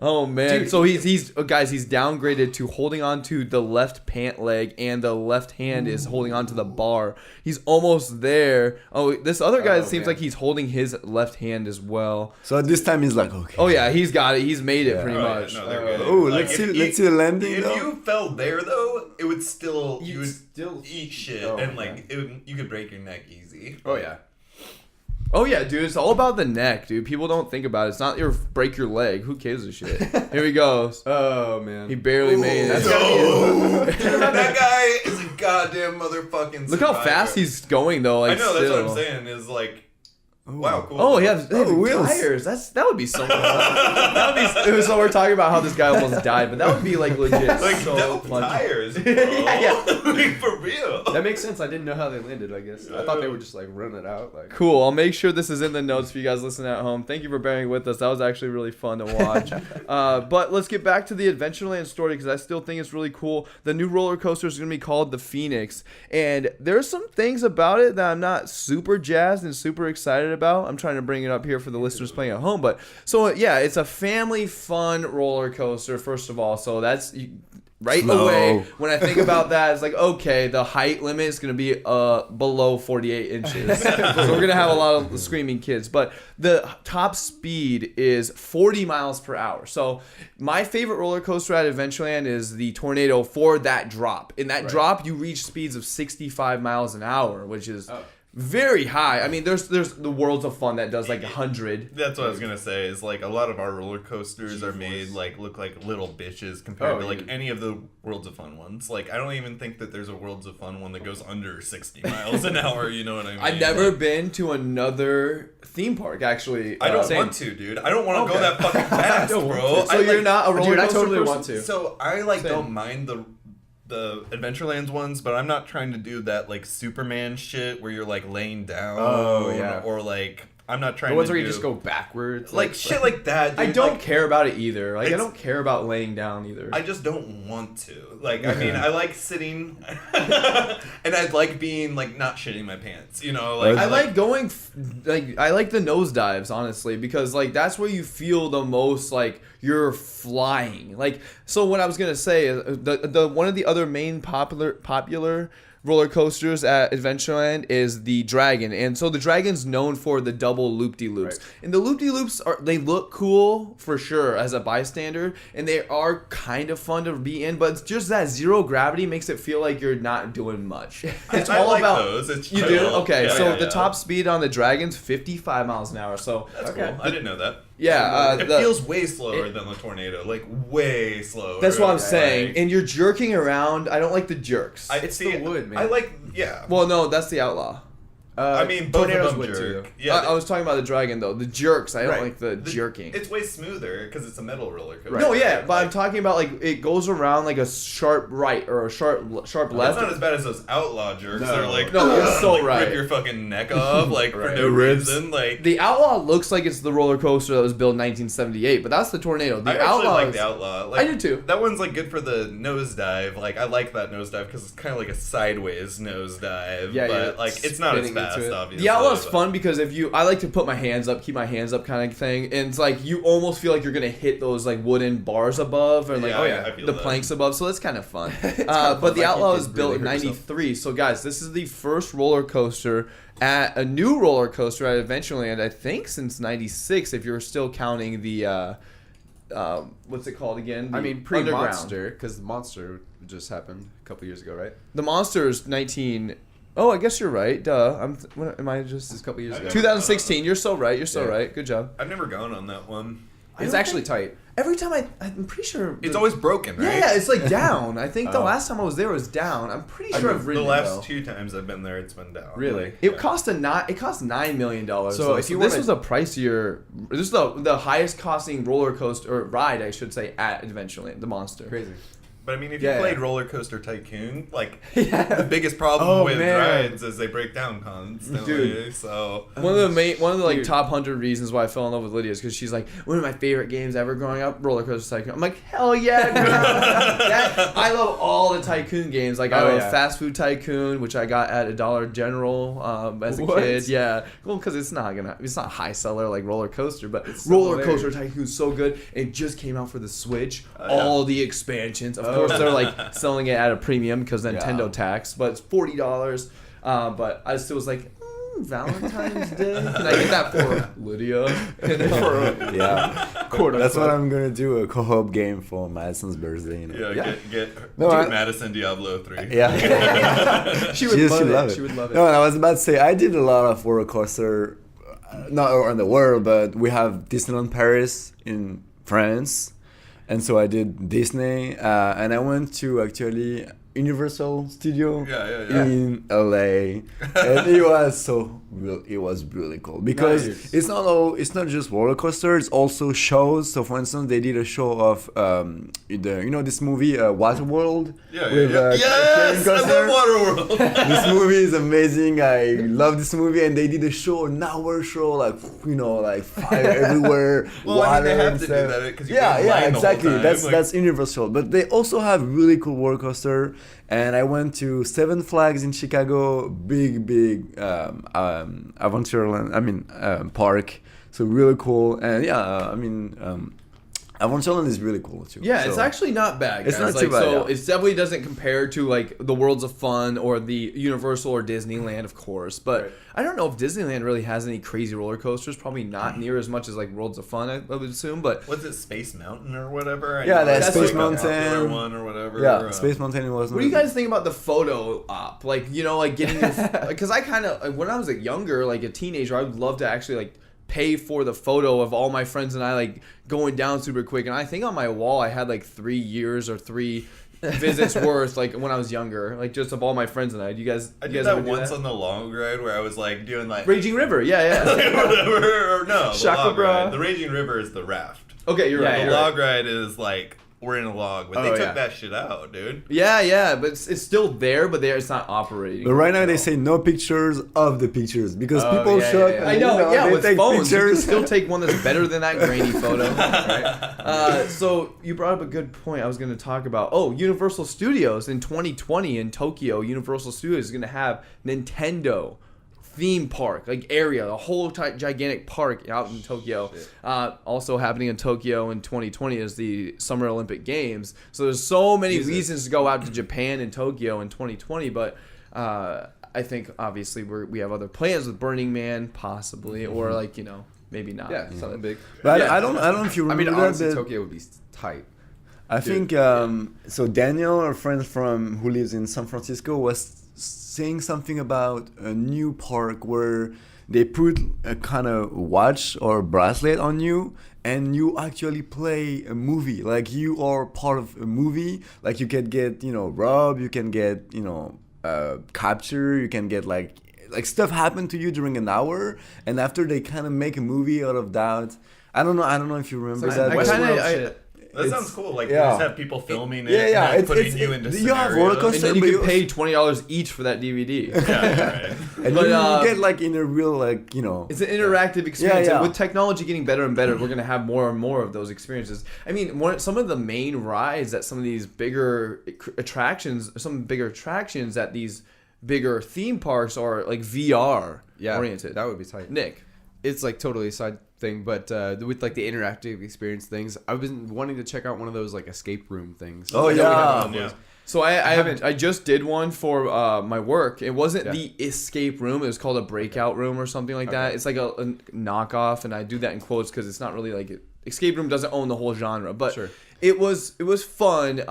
Oh man! Dude. So he's guys, he's downgraded to holding on to the left pant leg, and the left hand is holding on to the bar. He's almost there. Oh, this other guy seems man. like he's holding his left hand as well. So at this time, he's like, okay. Oh yeah, he's got it. He's made it Yeah. pretty Right, much. no, they're good. Oh, Like, let's if see the landing, If though. you fell there though, it would still you would still eat shit Oh, and like you could break your neck easy. Oh yeah. Oh yeah, dude, it's all about the neck, dude. People don't think about it. It's not break your leg. Who cares a shit? Here he goes. Oh man. He barely made it. That's gotta be Dude, that guy is a goddamn motherfucking. Look how survivor. fast he's going though. Like, I know, that's still. what I'm saying. Is like, wow, cool. Oh, they have wheels. tires. That would be so. That would be. So we're talking about how this guy almost died, but that would be like legit. Like so dope fun. tires, bro. Yeah. Like, for real. That makes sense. I didn't know how they landed. I guess I thought they were just like running it out. Like, Cool. I'll make sure this is in the notes for you guys listening at home. Thank you for bearing with us. That was actually really fun to watch. But let's get back to the Adventureland story because I still think it's really cool. The new roller coaster is going to be called the Phoenix, and there's some things about it that I'm not super jazzed and super excited about. I'm trying to bring it up here for the listeners playing at home, but so yeah, it's a family fun roller coaster. First of all, so that's. Right Slow. away, when I think about that, it's like, okay, the height limit is going to be below 48 inches. So we're going to have a lot of screaming kids. But the top speed is 40 miles per hour. So my favorite roller coaster at Adventureland is the Tornado for that drop. In that drop, you reach speeds of 65 miles an hour, which is... very high. I mean, there's the Worlds of Fun that does like 100. That's what I was gonna say. Is like a lot of our roller coasters are made like look like little bitches compared to like any of the Worlds of Fun ones. Like I don't even think that there's a Worlds of Fun one that goes under 60 miles an hour. You know what I mean? I've never been to another theme park actually. I don't Same. want to, dude. I don't want to go that fucking fast, bro. So you're not a roller Dude, I coaster totally person? want to. So I like Same. don't mind the the Adventureland ones, but I'm not trying to do that like Superman shit where you're like laying down. Oh, yeah. Or like I'm not trying The ones to where you do, just go backwards. like shit like that. Dude. I don't Like, care about it either. Like I don't care about laying down either. I just don't want to. Like, I mean, I like sitting, and I like being like not shitting my pants. You know, like I like going, I like the nosedives, honestly, because like that's where you feel the most like you're flying. Like, so what I was gonna say is the one of the other main popular roller coasters at Adventureland is the Dragon, and so the Dragon's known for the double loop-de-loops. Right. And the loop-de-loops they look cool for sure as a bystander, and they are kind of fun to be in, but it's just that zero gravity makes it feel like you're not doing much. It's I all like about those. It's you chill. do okay. Yeah, so yeah, the yeah. top speed on the Dragon's 55 miles an hour. So That's cool. I didn't know that. yeah, It feels way slower than the Tornado, like way slower. that's what I'm Like, saying. And you're jerking around. I don't like the jerks. It's the wood, man. I like, yeah. Well, no, that's the Outlaw. I mean, both Tornadoes of them would jerk. too. Yeah, I was talking about the Dragon though. The jerks. I don't Right. like the jerking. It's way smoother because it's a metal roller coaster. No, yeah, Right? but I'm Like, talking about like it goes around like a sharp right or a sharp It's left. not as bad as those outlaw jerks. No. They're like, No, you're so like, right. Rip your fucking neck off, like for Right. no Ribs. reason. Like, The Outlaw looks like it's the roller coaster that was built in 1978, but that's the Tornado. The I actually Outlaw like is- the outlaw. Like, I do too. That one's like good for the nosedive. Like, I like that nosedive because it's kind of like a sideways nosedive. Yeah, but you're like it's not as spinning into fast, it. obviously. The Outlaw's but- fun because I like to put my hands up, keep my hands up kind of thing, and it's like you almost feel like you're gonna hit those like wooden bars above or like Yeah, I feel the that. planks above, so that's kind of fun. kinda But fun, the like Outlaw you was could built really in hurt yourself. '93, so guys, this is the first roller coaster at a new roller coaster at Adventureland, I think since '96, if you're still counting the what's it called again? I The mean, Underground. pre-Monster, because the Monster just happened a couple years ago, right? The Monster's 19. Oh, I guess you're right. Duh. What am I just? Just a couple years ago. 2016. You're so right. You're so Yeah. right. Good job. I've never gone on that one. It's don't actually tight. Every time I'm pretty sure It's always broken, right? Yeah, it's like down. I think the Oh. last time I was there was down. I'm pretty sure I've The ridden last it, though. 2 times I've been there, it's been down. Really? Like, It yeah. cost $9 million. So if you this wanna- was a pricier. This is the highest costing roller coaster or ride, I should say, at Adventureland, the Monster. Crazy. But I mean, if Yeah, you played yeah. Roller Coaster Tycoon, like Yeah. the biggest problem Oh, with man. rides is they break down constantly. Dude. So One of the like Dude. top 100 reasons why I fell in love with Lydia is because she's like one of my favorite games ever growing up, Roller Coaster Tycoon. I'm like, hell yeah, girl. I love all the Tycoon games. Like I Oh, love yeah. Fast Food Tycoon, which I got at a Dollar General as a What? kid. Yeah, well, because it's not high seller like Roller Coaster, but so Roller hilarious. Coaster Tycoon's so good. It just came out for the Switch. yeah. All the expansions, of course, they're like selling it at a premium because Nintendo Yeah. tax, but it's $40. But I still was like. Valentine's Day? Can I get that for Lydia? Yeah. Quote That's what unquote. I'm gonna do, a co-op game for Madison's birthday. You know? yeah, Yeah. No, do I- Madison Diablo 3. Yeah. She would love it. She would love it. No, and I was about to say, I did a lot of roller coaster, not around the world, but we have Disneyland Paris in France. And so I did Disney, and I went to actually Universal Studio Yeah. in LA, and it was really cool because Nice. it's not just roller coaster, it's also shows. So for instance, they did a show of this movie Waterworld. Yeah. with, Yes! Kevin I Costner. love Waterworld! This movie is amazing. I love this movie, and they did a show, an hour show, like fire everywhere, Well, I mean, they water have and to do stuff. that, 'cause you yeah, wait in yeah, line the whole exactly. time, That's like- that's Universal, but they also have really cool roller coaster. And I went to Seven Flags in Chicago, big Adventureland. Park. So really cool, and Adventureland is really cool too. Yeah, it's So- actually not bad. It's guys. not too Like, bad, So yeah. it definitely doesn't compare to like the Worlds of Fun or the Universal or Disneyland, of course. But Right. I don't know if Disneyland really has any crazy roller coasters. Probably not near as much as like Worlds of Fun, I would assume. But Was it Space Mountain or whatever? I Yeah, know that's it's Space like a popular Mountain. one or whatever. Yeah, Space Mountain was. what do you guys think about the photo op? Like, like getting because I kind of when I was like younger, like a teenager, I would love to actually like pay for the photo of all my friends and I like going down super quick. And I think on my wall I had like 3 years or 3 visits worth like when I was younger, like just of all my friends and I. Do you guys? I you did guys that ever do once on the long ride where I was like doing like Raging River. Yeah. whatever. Or no, the Shaka log bra. ride. The Raging River is the raft. Okay, you're Yeah, right. The You're log ride is like were in a log, but they took that shit out, dude. Yeah, but it's still there, but it's not operating. But right now they say no pictures of the pictures because people shoot. I know, with take phones, you can pictures. still take one that's better than that grainy photo. Right? So you brought up a good point. I was going to talk about Universal Studios in 2020 in Tokyo. Universal Studios is going to have Nintendo theme park area, a whole gigantic park out in Tokyo. Also happening in Tokyo in 2020 is the Summer Olympic Games. So there's so many reasons to go out to Japan and Tokyo in 2020 , but I think obviously we have other plans with Burning Man possibly, or maybe not. Yeah, something big. But I don't know if you remember. I mean, honestly, Tokyo would be tight. I think so. Daniel, our friend who lives in San Francisco, was saying something about a new park where they put a kind of watch or bracelet on you, and you actually play a movie. Like you are part of a movie. Like you can get robbed, you can get captured, you can get like stuff happen to you during an hour, and after they kind of make a movie out of that. I don't know if you remember that. That sounds cool. Like, just have people filming it and like, putting you into scenarios. You have rollercoaster, and then you can pay $20 each for that DVD. Right. And you get like in a real It's an interactive experience. Yeah. And with technology getting better and better, we're going to have more and more of those experiences. I mean, some of the main rides at some of these bigger attractions at these bigger theme parks are like VR oriented. That would be tight. Nick. It's like totally a side thing, but with like the interactive experience things, I've been wanting to check out one of those like escape room things. Oh yeah. So I just did one for my work. It wasn't the escape room. It was called a breakout room or something like that. It's like a knockoff, and I do that in quotes because it's not really like it. Escape room doesn't own the whole genre, but it was fun.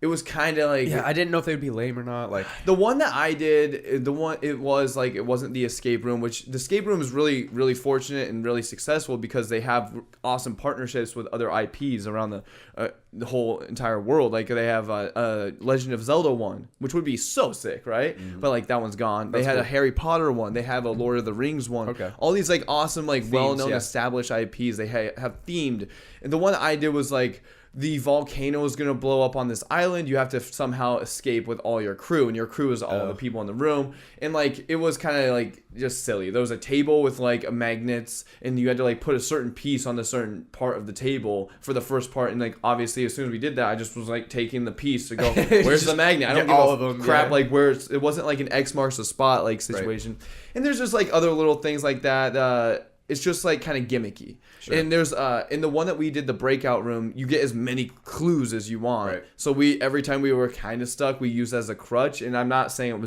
It was kind of like... Yeah, I didn't know if they would be lame or not. Like the one that I did, it wasn't the escape room, which the escape room is really, really fortunate and really successful because they have awesome partnerships with other IPs around the whole entire world. Like they have a Legend of Zelda one, which would be so sick, right? Mm-hmm. But like that one's gone. They had a Harry Potter one. They have a Lord of the Rings one. Okay. All these like awesome, like well-known established IPs they have themed. And the one I did was like, the volcano is going to blow up on this island. You have to somehow escape with all your crew, and your crew is all the people in the room. And like it was kind of like just silly. There was a table with like magnets, and you had to like put a certain piece on the certain part of the table for the first part. And like obviously, as soon as we did that, I just was like taking the piece to go, where's the magnet? I don't give all of them crap. Yeah. Like it wasn't like an X marks the spot like situation. Right. And there's just like other little things like that. It's just like kind of gimmicky. Sure. And there's in the one that we did, the breakout room, you get as many clues as you want. Right. So every time we were kind of stuck, we used as a crutch. And I'm not saying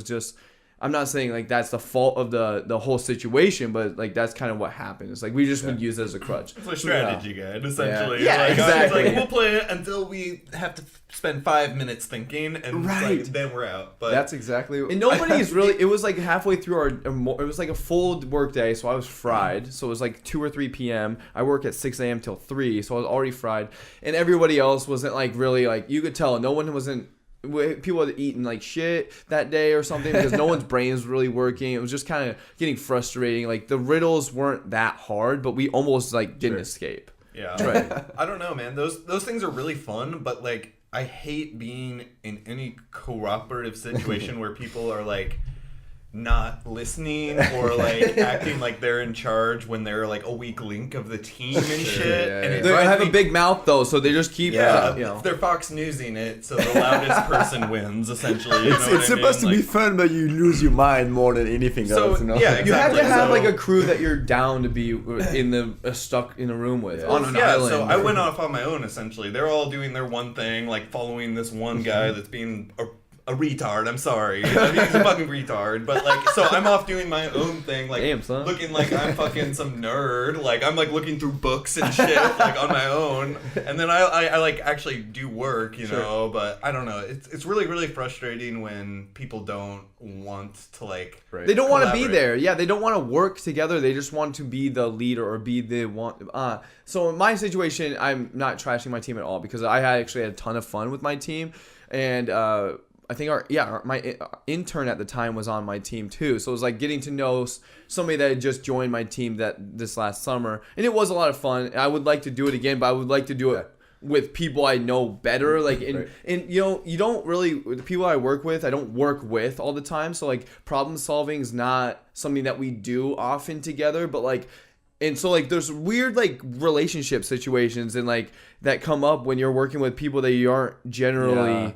like that's the fault of the whole situation, but like that's kind of what happened. It's like we just would use it as a crutch. It's a strategy guide, essentially. Yeah, exactly. Like, we'll play it until we have to spend 5 minutes thinking, and then we're out. But that's exactly. And nobody's really. It was like halfway through it was like a full work day, so I was fried. So it was like 2 or 3 p.m. I work at 6 a.m. till 3, so I was already fried, and everybody else wasn't like really like you could tell no one wasn't. People had eaten like shit that day or something because no one's brain was really working. It was just kind of getting frustrating. Like the riddles weren't that hard, but we almost like didn't escape. Yeah, right. I don't know, man. Those things are really fun, but like I hate being in any cooperative situation where people are like not listening or like acting like they're in charge when they're like a weak link of the team and shit. And they have a big mouth though, so they just keep they're Fox Newsing it, so the loudest person wins essentially. It's supposed to be fun, but you lose your mind more than anything else. Yeah, exactly. You have to have like a crew that you're down to be stuck in a room with on an island. So I went off on my own essentially. They're all doing their one thing, like following this one guy that's being a retard. I'm sorry. He's a fucking retard. But like, so I'm off doing my own thing, like looking like I'm fucking some nerd. Like I'm like looking through books and shit, like on my own. And then I like actually do work, you know. But I don't know. It's really really frustrating when people don't want to like. Right. They don't want to be there. Yeah, they don't want to work together. They just want to be the leader or be the one. So in my situation, I'm not trashing my team at all because I actually had a ton of fun with my team, and I think my intern at the time was on my team too. So it was like getting to know somebody that had just joined my team this last summer. And it was a lot of fun. I would like to do it again, but I would like to do it with people I know better. Like, and you don't really, the people I work with, I don't work with all the time. So like problem solving is not something that we do often together, but like, and so like there's weird like relationship situations and like that come up when you're working with people that you aren't generally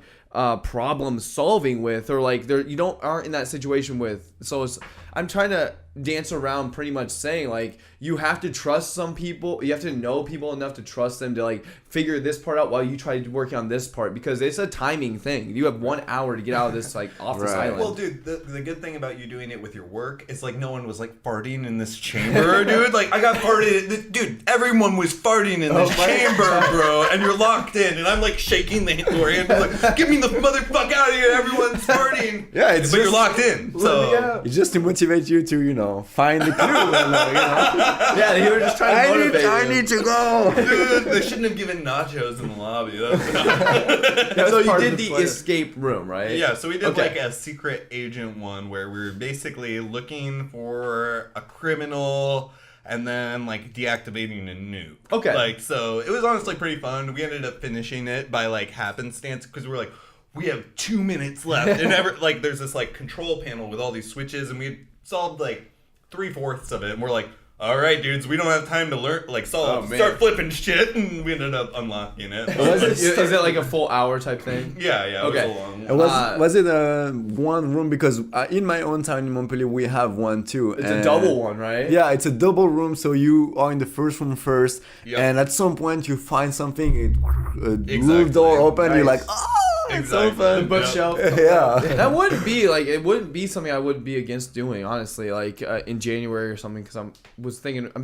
problem solving with, or like aren't in that situation with. So I'm trying to dance around pretty much saying like you have to trust some people, you have to know people enough to trust them to like figure this part out while you try to work on this part, because it's a timing thing. You have 1 hour to get out of this like off this island. Well, dude, the good thing about you doing it with your work is like no one was like farting in this chamber, dude. Like I got farted, dude. Everyone was farting in this chamber, bro. And you're locked in, and I'm like shaking the door hand, like, get me the motherfucker out of here. Everyone's farting. Yeah, but you're locked in. So it's just to motivate you to find the clue. Yeah, you were just trying to motivate I need to go. Dude, they shouldn't have given nachos in the lobby. So you did the escape room, right? Yeah, so we did like a secret agent one where we were basically looking for a criminal and then like deactivating a nuke. Okay. Like, so it was honestly pretty fun. We ended up finishing it by like happenstance because we were like, we have 2 minutes left. And like there's this like control panel with all these switches, and we solved like 3/4 of it, and we're like, all right, dudes, we don't have time to learn, like, solve, start flipping shit, and we ended up unlocking it. Is it like a full hour type thing? Yeah, okay. It was a long one. Was it one room? Because in my own town in Montpellier, we have one too. It's a double one, right? Yeah, it's a double room, so you are in the first room first, and at some point you find something, roof door open, you're like, oh! It's so fun. The bookshelf. Yeah. That wouldn't be something I would be against doing, honestly, like in January or something, because I've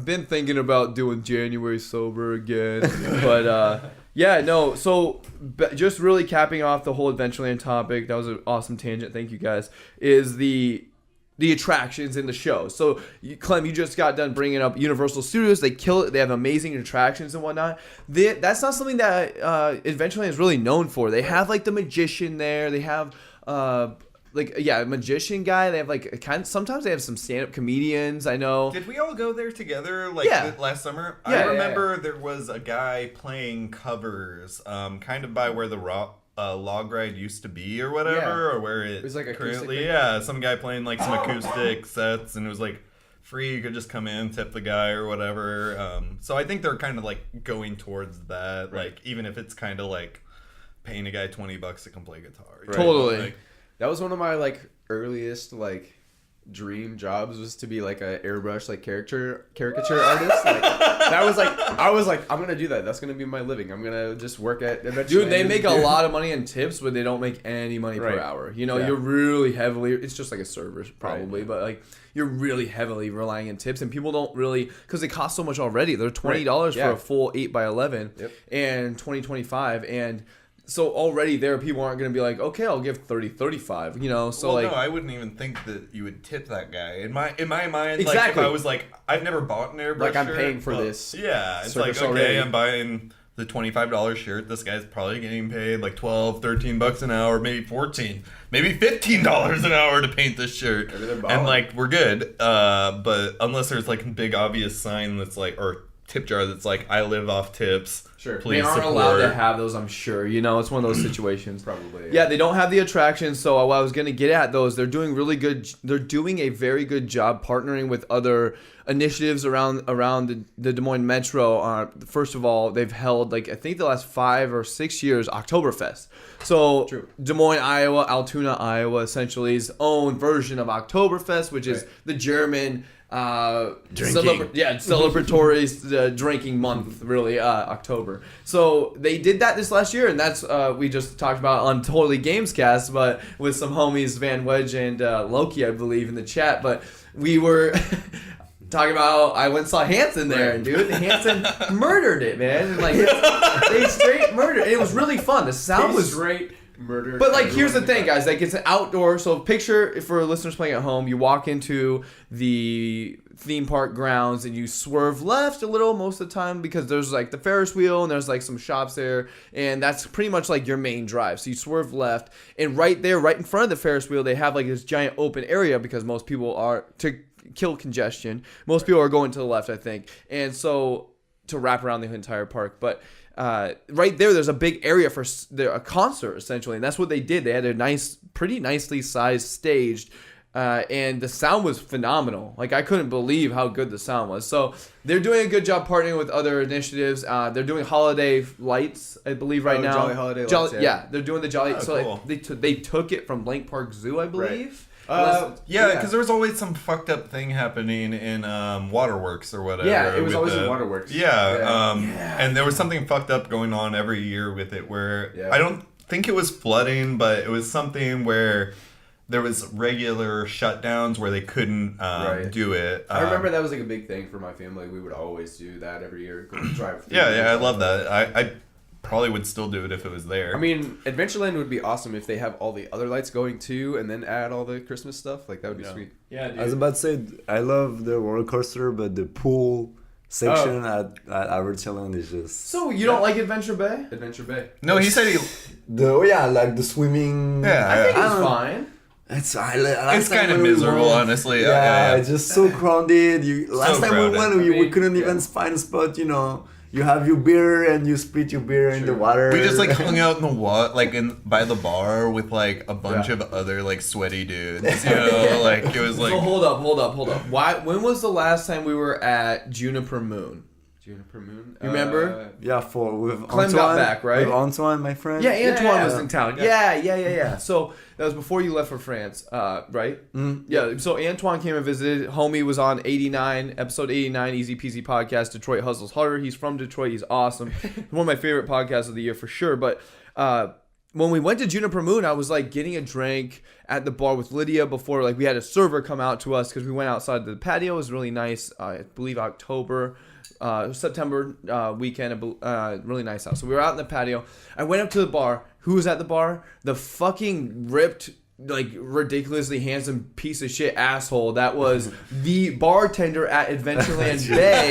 been thinking about doing January sober again. But so just really capping off the whole Adventureland topic, that was an awesome tangent, thank you guys, is the attractions in the show. So, Clem, you just got done bringing up Universal Studios. They kill it. They have amazing attractions and whatnot. That's not something that Adventureland is really known for. They have like the magician there. They have a magician guy. They have like sometimes they have some stand-up comedians. I know. Did we all go there together last summer? Yeah, I remember there was a guy playing covers, kind of by where the log ride used to be or whatever, or where it was like currently. Some guy playing like some acoustic sets, and it was like free. You could just come in, tip the guy or whatever. So I think they're kind of like going towards that, like even if it's kind of like paying a guy $20 to come play guitar. Right? Totally. Like, that was one of my like earliest like dream jobs, was to be like a airbrush like caricature artist. Like that was like, I was like, I'm gonna do that. That's gonna be my living. I'm gonna just work at Adventureland. Dude, they make a lot of money in tips, but they don't make any money per hour. You know, you're really heavily, it's just like a server probably, but like you're really heavily relying on tips, and people don't really, because they cost so much already. They're $20 for a full 8x11 and $20-$25, and so already there, people aren't going to be like, okay, I'll give $30-$35, you know. So no, I wouldn't even think that you would tip that guy. In my mind, exactly. Like if I was like, I've never bought an airbrush like I'm shirt, paying for this. Yeah, it's like, okay, already. I'm buying the $25 shirt. This guy's probably getting paid like $12-$13 an hour, maybe $14, maybe $15 an hour to paint this shirt, and like we're good. But unless there's like a big obvious sign that's like, or tip jar that's like, I live off tips. Sure. Please they aren't allowed to have those, I'm sure. You know, it's one of those situations. Probably. Yeah, they don't have the attractions. So what I was going to get at those, they're doing really good. They're doing a very good job partnering with other initiatives around the Des Moines Metro. First of all, they've held, like, I think the last 5 or 6 years, Oktoberfest. So True. Des Moines, Iowa, Altoona, Iowa, essentially is own version of Oktoberfest, which is the German celebratory drinking month, really, October. So they did that this last year, and that's we just talked about on Totally Gamescast, but with some homies, Van Wedge and Loki, I believe, in the chat. But we were talking about, I went and saw Hanson there, and dude, Hanson murdered it, man. And like they straight murdered it. It was really fun. The sound was great. Murder. But like, here's the thing, guys. Like, it's an outdoor. So picture, for listeners playing at home, you walk into the theme park grounds and you swerve left a little most of the time, because there's like the Ferris wheel and there's like some shops there, and that's pretty much like your main drive. So you swerve left, and right there, right in front of the Ferris wheel, they have like this giant open area, because most people are, to kill congestion, most people are going to the left, I think, and so to wrap around the entire park. But right there's a big area for a concert essentially, and that's what they did. They had a pretty nicely sized stage. And the sound was phenomenal. Like, I couldn't believe how good the sound was. So they're doing a good job partnering with other initiatives. They're doing holiday lights, I believe, right now. Jolly holiday lights. Yeah, they're doing the Jolly. Oh, so cool. they took it from Lake Park Zoo, I believe. Yeah, because there was always some fucked up thing happening in Waterworks or whatever. Yeah, it was always in Waterworks. Yeah, and there was something fucked up going on every year with it where I don't think it was flooding, but it was something where there was regular shutdowns where they couldn't do it. I remember that was like a big thing for my family. We would always do that every year. Go drive through. Yeah, I love that. I probably would still do it if it was there. I mean, Adventureland would be awesome if they have all the other lights going too, and then add all the Christmas stuff. Like, that would be sweet. Yeah, dude. I was about to say, I love the roller coaster, but the pool section at Adventureland is just... So, you don't like Adventure Bay? Adventure Bay. No, he said he... like the swimming... Yeah, I think it's fine. It's kind of miserable, honestly. Yeah, it's just so crowded. Last time we went, we couldn't even find a spot, You have your beer and you split your beer in the water. We just like hung out in the by the bar with like a bunch of other like sweaty dudes. Like it was like. So hold up. When was the last time we were at Juniper Moon? Juniper Moon. You remember? With Clem Antoine, got back, right? With Antoine, my friend. Yeah, Antoine was in town. Yeah. So that was before you left for France, right? Mm-hmm. Yeah. So Antoine came and visited. Homie was on episode 89, EZPZ Podcast, Detroit Hustles Harder. He's from Detroit. He's awesome. One of my favorite podcasts of the year for sure. But when we went to Juniper Moon, I was like getting a drink at the bar with Lydia before like we had a server come out to us because we went outside the patio. It was really nice. I believe September weekend, really nice house. So we were out in the patio. I went up to the bar. Who was at the bar? The fucking ripped, like ridiculously handsome piece of shit asshole that was the bartender at Adventureland Bay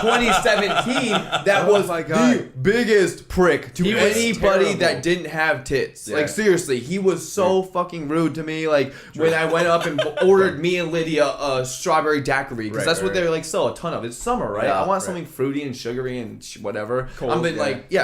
2017. That was the biggest prick to anybody that didn't have tits. Like seriously, he was so fucking rude to me. Like when I went up and ordered me and Lydia a strawberry daiquiri because that's what they like sell a ton of. It's summer, right? I want something fruity and sugary and whatever. Cold,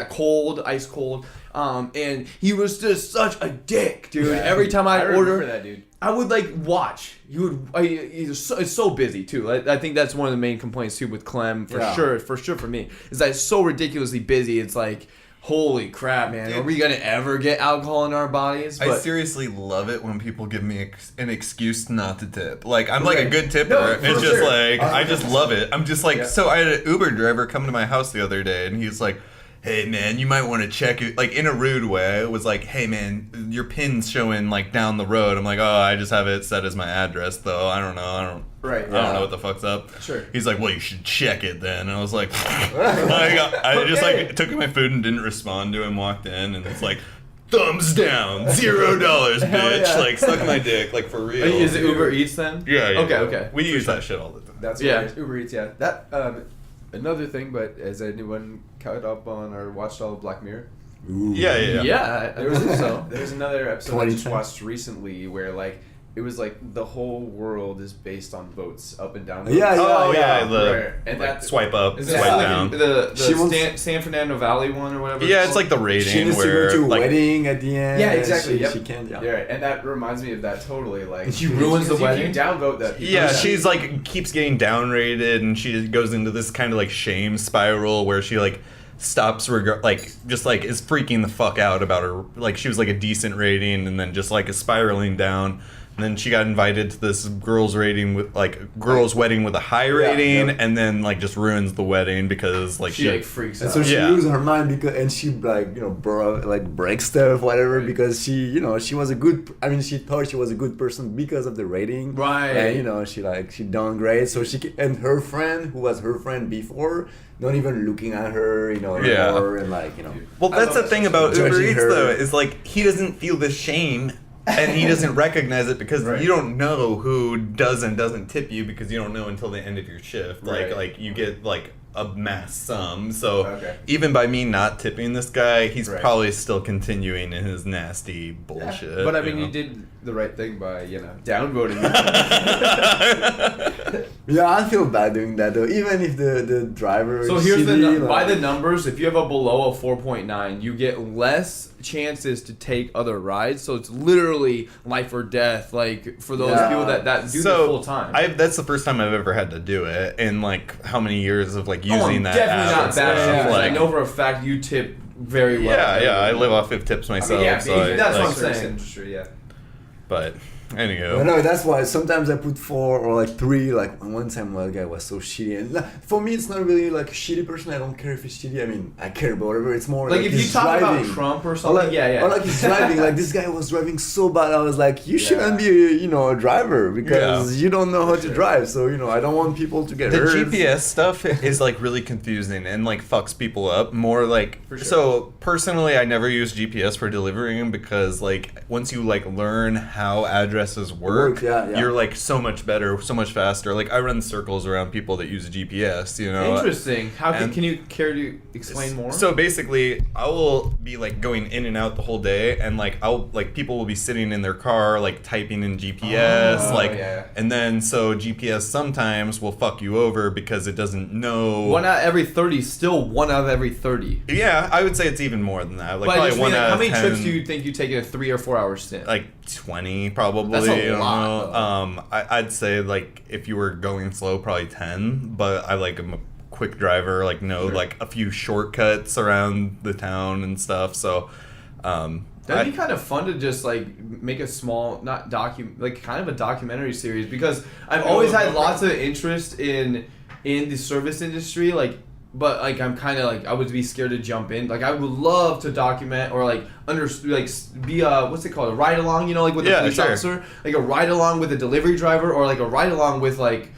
cold, ice cold. And he was just such a dick, dude. Every time I order that dude, I would like watch. It's so busy too. I think that's one of the main complaints too with Clem for sure for me is that it's so ridiculously busy. It's like, holy crap, man! Dude, are we gonna ever get alcohol in our bodies? I seriously love it when people give me an excuse not to tip. Like I'm like a good tipper. It's just like I just love it. I'm just like so. I had an Uber driver come to my house the other day, and he's like, hey man, you might want to check it, like in a rude way. It was like, hey man, your pin's showing like down the road. I'm like, oh, I just have it set as my address though. I don't know. I don't know what the fuck's up. Sure. He's like, well, you should check it then. And I was like, I just like took my food and didn't respond to him, walked in, and it's like, thumbs down, $0, bitch. Like, suck my dick, like for real. Is it Uber Eats then? Yeah. Okay. We use that shit all the time. That's Uber Eats, That another thing, but has anyone caught up on or watched all of Black Mirror? Ooh. Yeah. There was another episode I just watched recently where like it was like the whole world is based on votes up and down. And that swipe up, swipe down. The San Fernando Valley one or whatever. Yeah, it's like the rating she needs where to go to a like, wedding at the end. Yeah, exactly. She can't. Yeah. Right. And that reminds me of that totally. Like she ruins the wedding. You downvote that. Yeah, she's like keeps getting downrated, and she goes into this kind of like shame spiral where she like stops just like is freaking the fuck out about her. Like she was like a decent rating, and then just like is spiraling down. And then she got invited to this girls' wedding with a high rating, and then like just ruins the wedding because like she like freaks out. So she loses her mind because she breaks stuff whatever because she was a good. I mean she thought she was a good person because of the rating, right? And she downgrades. So and her friend who was her friend before. Not even looking at her, anymore, and Well, that's the thing about Uber Eats though, is like he doesn't feel the shame, and he doesn't recognize it because you don't know who does and doesn't tip you because you don't know until the end of your shift. Like you get like a mass sum. So even by me not tipping this guy, he's probably still continuing in his nasty bullshit. Yeah. But I mean, you did the right thing by downvoting. Yeah, I feel bad doing that though. Even if the driver. So here's shitty, by the numbers. If you have a below a 4.9, you get less chances to take other rides. So it's literally life or death. Like for those people that do this full time. That's the first time I've ever had to do it in like how many years of like using that. Definitely app not bad. Like, I know for a fact you tip very well. Yeah. I live off of tips myself. That's what I'm saying. Industry, yeah. But anywho. But no, that's why sometimes I put 4 or like 3. Like one time, one guy was so shitty, and for me, it's not really like a shitty person. I don't care if he's shitty. I mean, I care about whatever. It's more like if you talk driving. about Trump or something, or like he's driving. Like this guy was driving so bad. I was like, you shouldn't be, a driver because you don't know how to drive. So I don't want people to get hurt. The GPS stuff is like really confusing and like fucks people up more. Like so personally, I never use GPS for delivering because like once you like learn how addresses work. You're like so much better, so much faster. Like I run circles around people that use GPS, Interesting. How can you care to explain more? So basically, I will be like going in and out the whole day, and like people will be sitting in their car like typing in GPS, and then so GPS sometimes will fuck you over because it doesn't know. 1 out of every 30 is still 1 out of every 30. Yeah, I would say it's even more than that. Like but probably 1 out how of many 10, trips do you think you take in a 3 or 4 hour stint? Like 20 probably. That's a lot. I'd say like if you were going slow, probably 10. But I'm a quick driver, like like a few shortcuts around the town and stuff. So that'd be kind of fun to just like make a small kind of a documentary series because I've always had lots of interest in the service industry, but like I'm kind of like I would be scared to jump in. Like I would love to document or be what's it called, a ride along, like with a police officer, like a ride along with a delivery driver, or like a ride along with like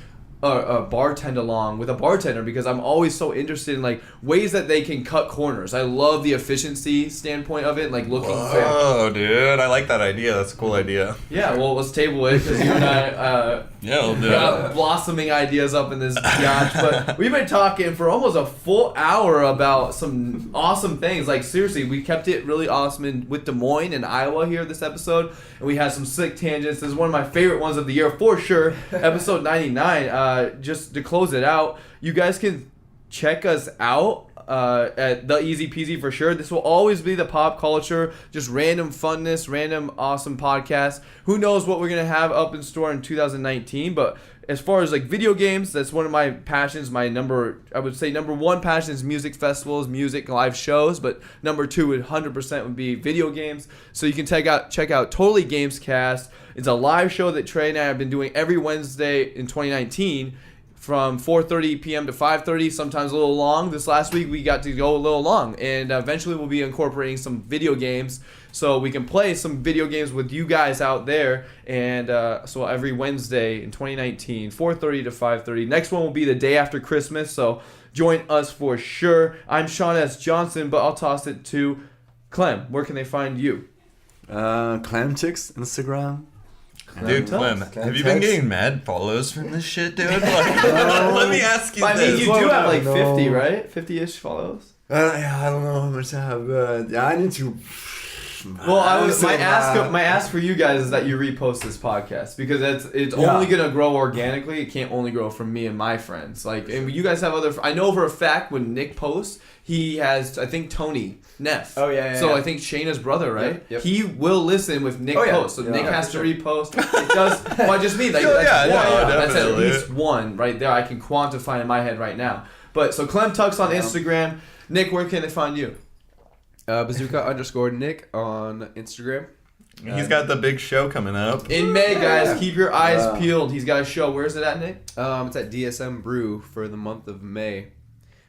a bartender along with a bartender, because I'm always so interested in like ways that they can cut corners. I love the efficiency standpoint of it, like looking for. Oh, dude, I like that idea. That's a cool idea. Yeah, well, let's table it because you and I we'll do got blossoming ideas up in this yacht. But we've been talking for almost a full hour about some awesome things. Like seriously, we kept it really awesome with Des Moines and Iowa here this episode, and we had some sick tangents. This is one of my favorite ones of the year for sure. Episode 99. Just to close it out, you guys can check us out at TheEZPZ for sure. This will always be the pop culture, just random funness, random awesome podcast. Who knows what we're gonna have up in store in 2019? But as far as like video games, that's one of my passions. I would say number 1 passion is music festivals, music live shows. But number 2 would 100% would be video games. So you can check out Totally Gamescast. It's a live show that Trey and I have been doing every Wednesday in 2019 from 4:30 p.m. to 5:30, sometimes a little long. This last week we got to go a little long, and eventually we'll be incorporating some video games so we can play some video games with you guys out there. And so every Wednesday in 2019, 4:30 to 5:30. Next one will be the day after Christmas, so join us for sure. I'm Shaun S Johnson, but I'll toss it to Clem. Where can they find you? Clem Chicks, Instagram. Dude, Clem, have you been getting mad follows from this shit, dude? Let me ask you this. I mean, you do have like 50, right? 50-ish follows? I don't know how much I have, but I need to... Well, my ask for you guys is that you repost this podcast, because it's only gonna grow organically. It can't only grow from me and my friends. Like, and you guys have other. I know for a fact when Nick posts, he has, I think, Tony Neff. Oh yeah. So I think Shayna's brother, right? Yep. He will listen with Nick posts. So Nick has to repost. It does. Well, I just mean that's one. That's at least one right there. I can quantify in my head right now. But so Clem Tucks on Instagram. Nick, where can they find you? Bazooka_Nick on Instagram. He's got the big show coming up in May, guys. Keep your eyes peeled. He's got a show. Where's it at, Nick? It's at DSM Brew for the month of May.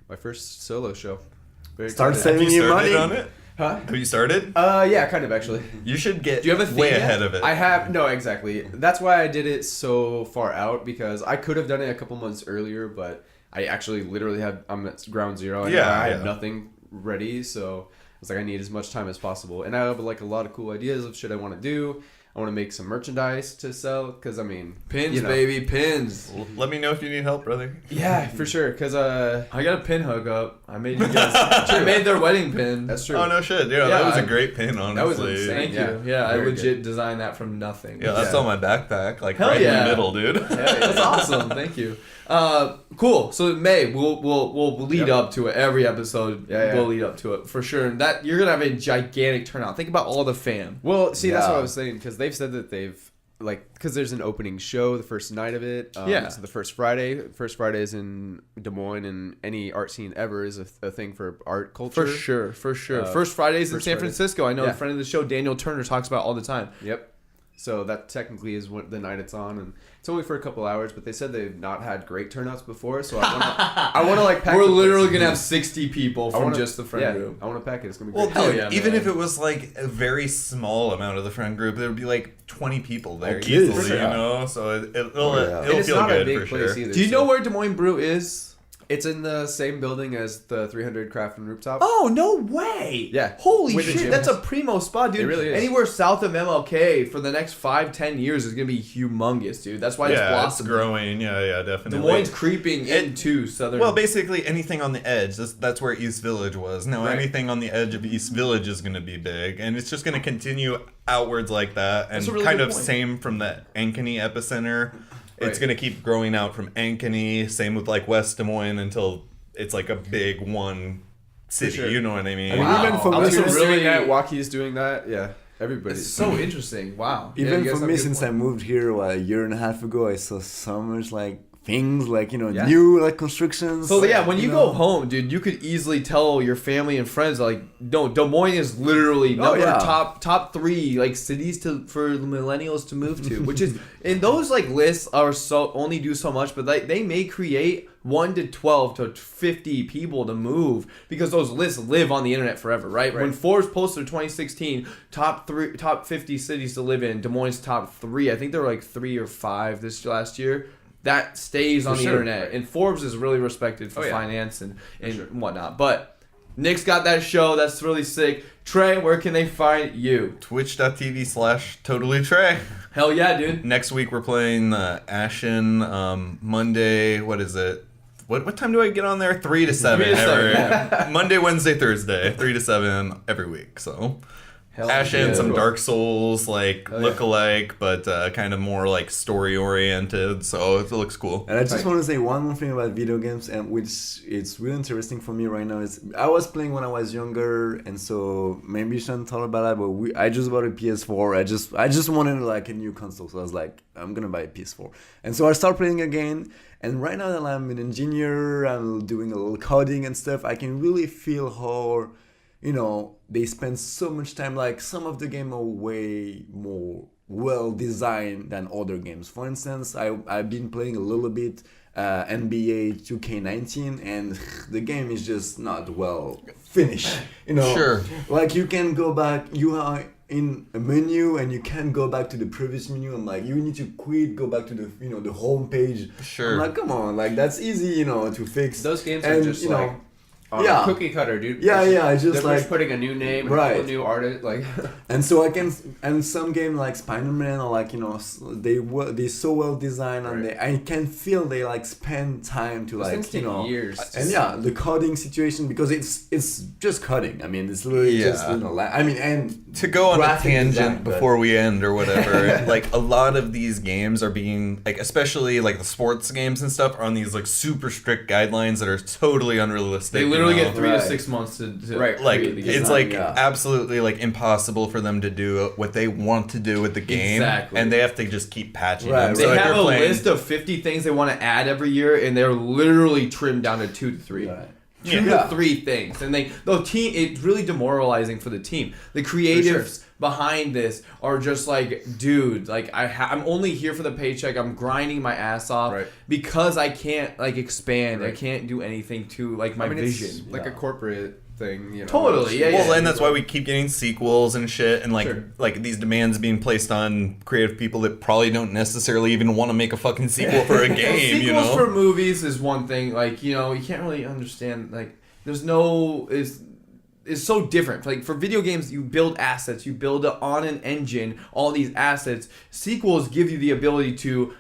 My first solo show. Start saving your money on it. Huh? Have you started? Yeah, kind of actually. You should get Do you have a way theme ahead yet? of it. I have no, exactly. That's why I did it so far out, because I could have done it a couple months earlier, but I actually literally I'm at ground zero. And I had nothing ready, so I was like, I need as much time as possible, and I have like a lot of cool ideas of shit I want to do. I want to make some merchandise to sell because pins, baby, pins. Let me know if you need help, brother. Yeah, for sure. Because I got a pin hookup. I made you guys. I made their wedding pin. That's true. Oh no shit! Yeah, that was a great pin. Honestly, that was insane. Thank you. Yeah, I legit designed that from nothing. Yeah, that's on my backpack, like Hell right yeah. in the middle, dude. Yeah, that's awesome. Thank you. Cool. So May, we'll lead up to it. Every episode, we'll lead up to it for sure. And that you're gonna have a gigantic turnout. Think about all the fam. Well, see, that's what I was saying because they've said that they've because there's an opening show the first night of it. So the first Friday is in Des Moines, and any art scene ever is a thing for art culture. For sure. First Fridays in San Friday. Francisco. I know a friend of the show, Daniel Turner, talks about it all the time. Yep. So that technically is the night it's on, and it's only for a couple hours. But they said they've not had great turnouts before, so I want to pack. We're literally gonna have 60 people from just the friend group. I want to pack it. It's gonna be Well, great. dude, even if it was like a very small amount of the friend group, there would be like 20 people there kids, easily, yeah. you know. So it'll And it's feel not a good big for place sure. either. Do you so- know where Des Moines Brew is? It's in the same building as the 300 Craft and Rooftop. Oh, no way. Yeah. Holy With the shit. gym. That's a primo spot, dude. It really is. Anywhere south of MLK for the next 5-10 years is going to be humongous, dude. That's why it's Yeah, it's blossoming. growing. Yeah, definitely. Des Moines creeping into southern. Well, basically anything on the edge. That's where East Village was. Now anything on the edge of East Village is going to be big, and it's just going to continue outwards like that. And That's a really kind good of point. same from the Ankeny epicenter. It's Right. going to keep growing out from Ankeny. Same with like West Des Moines until it's like a big one city. sure. You know what I mean? I mean, Wow. even for me, Altoon's really- doing that. Waukees doing that. Yeah. Everybody's. it's so interesting. Wow. even you guys for have me, a good since point. I moved here a year and a half ago, I saw so much things Yeah. new constructions. So yeah, when you know. go home, dude, you could easily tell your family and friends no, Des Moines is literally top 3 cities for millennials to move to, which is and those lists are only do so much, but they may create 1 to 12 to 50 people to move because those lists live on the internet forever, right? When Forbes posted 2016 top 50 cities to live in, Des Moines top 3. I think there were 3 or 5 this last year. That stays on the internet, and Forbes is really respected for finance and whatnot. But Nick's got that show that's really sick. Trey, where can they find you? Twitch.tv/TotallyTrey. Hell yeah, dude. Next week we're playing Ashen Monday. What is it? What time do I get on there? 3 to 7. 3 to 7, Monday, Wednesday, Thursday. 3 to 7 every week. So Ashen, yeah. some Cool. Dark Souls look-alike, but kind of more story oriented. So it looks cool. And I just want to say one more thing about video games, and which it's really interesting for me right now. Is I was playing when I was younger, and so maybe you shouldn't talk about that. But I just bought a PS4. I just wanted a new console, so I was like, I'm gonna buy a PS4. And so I started playing again. And right now that I'm an engineer, I'm doing a little coding and stuff. I can really feel how they spend so much time. Some of the game are way more well designed than other games. For instance, I've been playing a little bit NBA 2K19, and the game is just not well finished. Sure. You can go back. You are in a menu and you can't go back to the previous menu. I'm you need to quit, go back to the the home page. Sure. I'm come on, that's easy, to fix. Those games and, are just on yeah. a cookie cutter, dude. I just They're just putting a new name, Right. a new artist, And so and some game like Spider-Man are they so well designed, and I can feel they spend time to Those things take years. And the coding situation, because it's just coding. I mean, it's literally just and to go on a graphic tangent design, but- before we end or whatever, a lot of these games are being especially the sports games and stuff are on these super strict guidelines that are totally unrealistic. They literally get 3 Right. to 6 months to Right. create it's these. absolutely impossible for them to do what they want to do with the game, Exactly. and they have to just keep patching Right. them. They So if have you're a playing- list of 50 things they want to add every year, and they're literally trimmed down to 2 to 3. Right. 2 to 3 things, and the team. It's really demoralizing for the team. The creatives behind this are just dude, I'm only here for the paycheck. I'm grinding my ass off because I can't expand. I can't do anything to my vision. It's a corporate thing, Totally, yeah. Well, and that's why we keep getting sequels and shit, and these demands being placed on creative people that probably don't necessarily even want to make a fucking sequel for a game. Sequels for movies is one thing. You can't really understand. is so different. Like for video games, you build assets, you build on an engine, all these assets. Sequels give you the ability to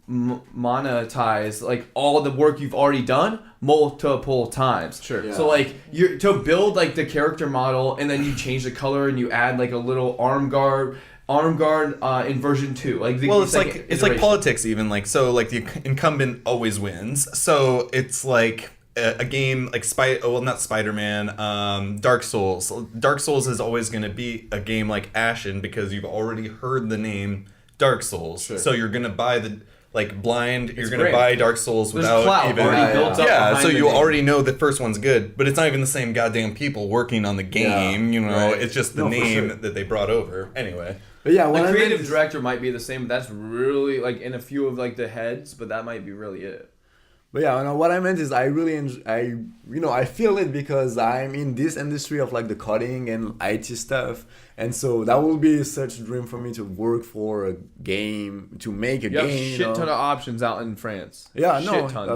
monetize like all the work you've already done multiple times. Sure. Yeah. So like you're to build like the character model, and then you change the color and you add like a little arm guard in version 2. Like it's like politics even. Like so like the incumbent always wins. So it's like a game like not Spider-Man, Dark Souls. Dark Souls is always going to be a game like Ashen because you've already heard the name Dark Souls. Sure. So you're going to buy the blind. You're going to buy Dark Souls without even built up. Yeah, so you already know the first one's good, but it's not even the same goddamn people working on the game. You know, it's just the name that they brought over. Anyway. But yeah, the creative director might be the same, but that's really like in a few of like the heads, but that might be really it. But yeah, what I meant is I really I feel it because I'm in this industry of like the coding and IT stuff, and so that will be such a dream for me to work for a game, to make a game. You have a shit ton of options out in France. Yeah,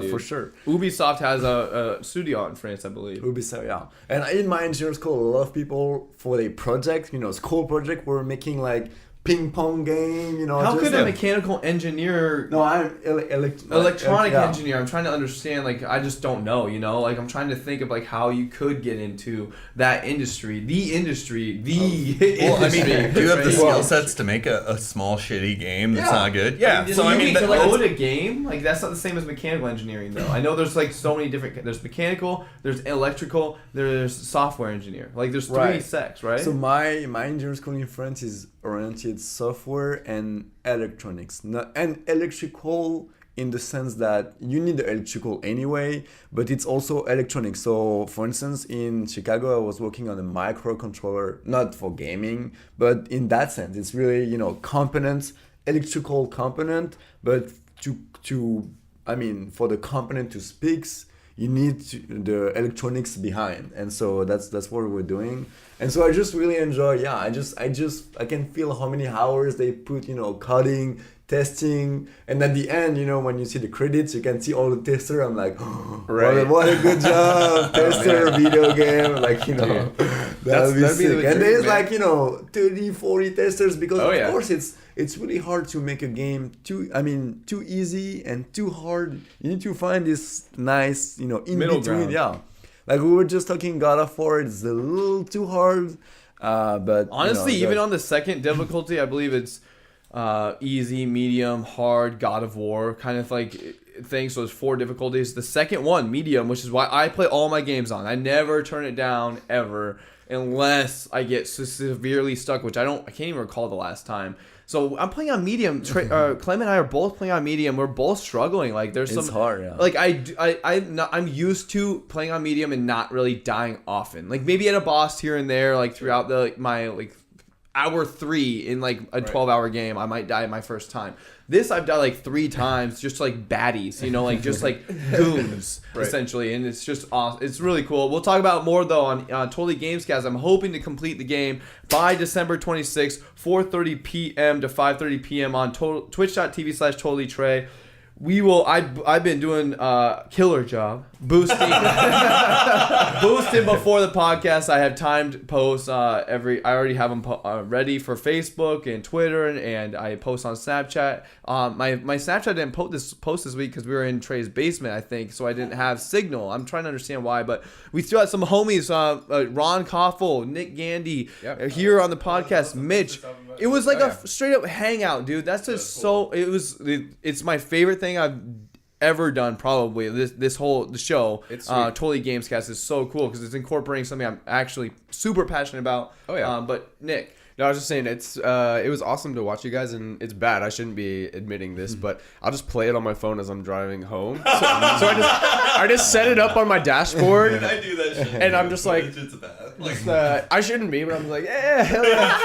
for sure. Ubisoft has a studio out in France, I believe. Ubisoft, yeah. And in my engineering school, a lot of people for their project, school project, were making like ping pong game, How could a mechanical engineer? No, I'm electronic engineer. I'm trying to understand. Like, I just don't know. Like, I'm trying to think of like how you could get into that industry. Industry. Well, I mean, do you have the skill sets to make a small shitty game that's not good? Yeah. So I mean, to code a game, like that's not the same as mechanical engineering, though. I know there's like so many different. There's mechanical. There's electrical. There's software engineer. Like, there's 3 sects, right? So my engineering school in France is oriented software and electronics, and electrical in the sense that you need the electrical anyway, but it's also electronic. So for instance, in Chicago, I was working on a microcontroller, not for gaming, but in that sense, it's really, components, electrical component, but for the component to speak, you need the electronics behind, and so that's what we're doing. And so I just really enjoy. I can feel how many hours they put, coding, testing, and at the end, when you see the credits, you can see all the tester. I'm like, what a good job, tester, video game, that'd be sick. And there's 30, 40 testers because of course it's really hard to make a game too easy and too hard. You need to find this nice, in middle between. ground. Yeah. Like we were just talking God of War, it's a little too hard. But honestly, even on the second difficulty, I believe it's easy, medium, hard, God of War kind of like thing. So there's 4 difficulties. The second one, medium, which is why I play all my games on. I never turn it down ever unless I get severely stuck, which I can't even recall the last time. So I'm playing on medium. Clement and I are both playing on medium. We're both struggling. Like it's hard. Yeah. Like I'm used to playing on medium and not really dying often. Like maybe at a boss here and there. Like throughout my hour 3 in like a 12-hour game, I might die my first time. This I've died like 3 times, just like baddies, like just like goons essentially, and it's just awesome. It's really cool. We'll talk about more though on Totally Gamescast. I'm hoping to complete the game by December 26th, 4:30 p.m. to 5:30 p.m. on twitch.tv/TotallyTrey. We will. I've been doing killer job boosting before the podcast. I have timed posts I already have them ready for Facebook and Twitter, and I post on Snapchat. My Snapchat didn't post this week because we were in Trey's basement, I think, so I didn't have signal. I'm trying to understand why, but we threw out some homies, Ron Koffel, Nick Gandy, here on the podcast, Mitch. It was like a straight up hangout, dude. That's just so. It's my favorite thing I've ever done, probably. The show. Totally Gamescast is so cool because it's incorporating something I'm actually super passionate about. Oh yeah. But Nick. No, I was just saying it was awesome to watch you guys, and it's bad. I shouldn't be admitting this, but I'll just play it on my phone as I'm driving home. So I just set it up on my dashboard. I do that shit. And I'm just like, it's bad. I shouldn't be, but I'm like, yeah, hell yeah.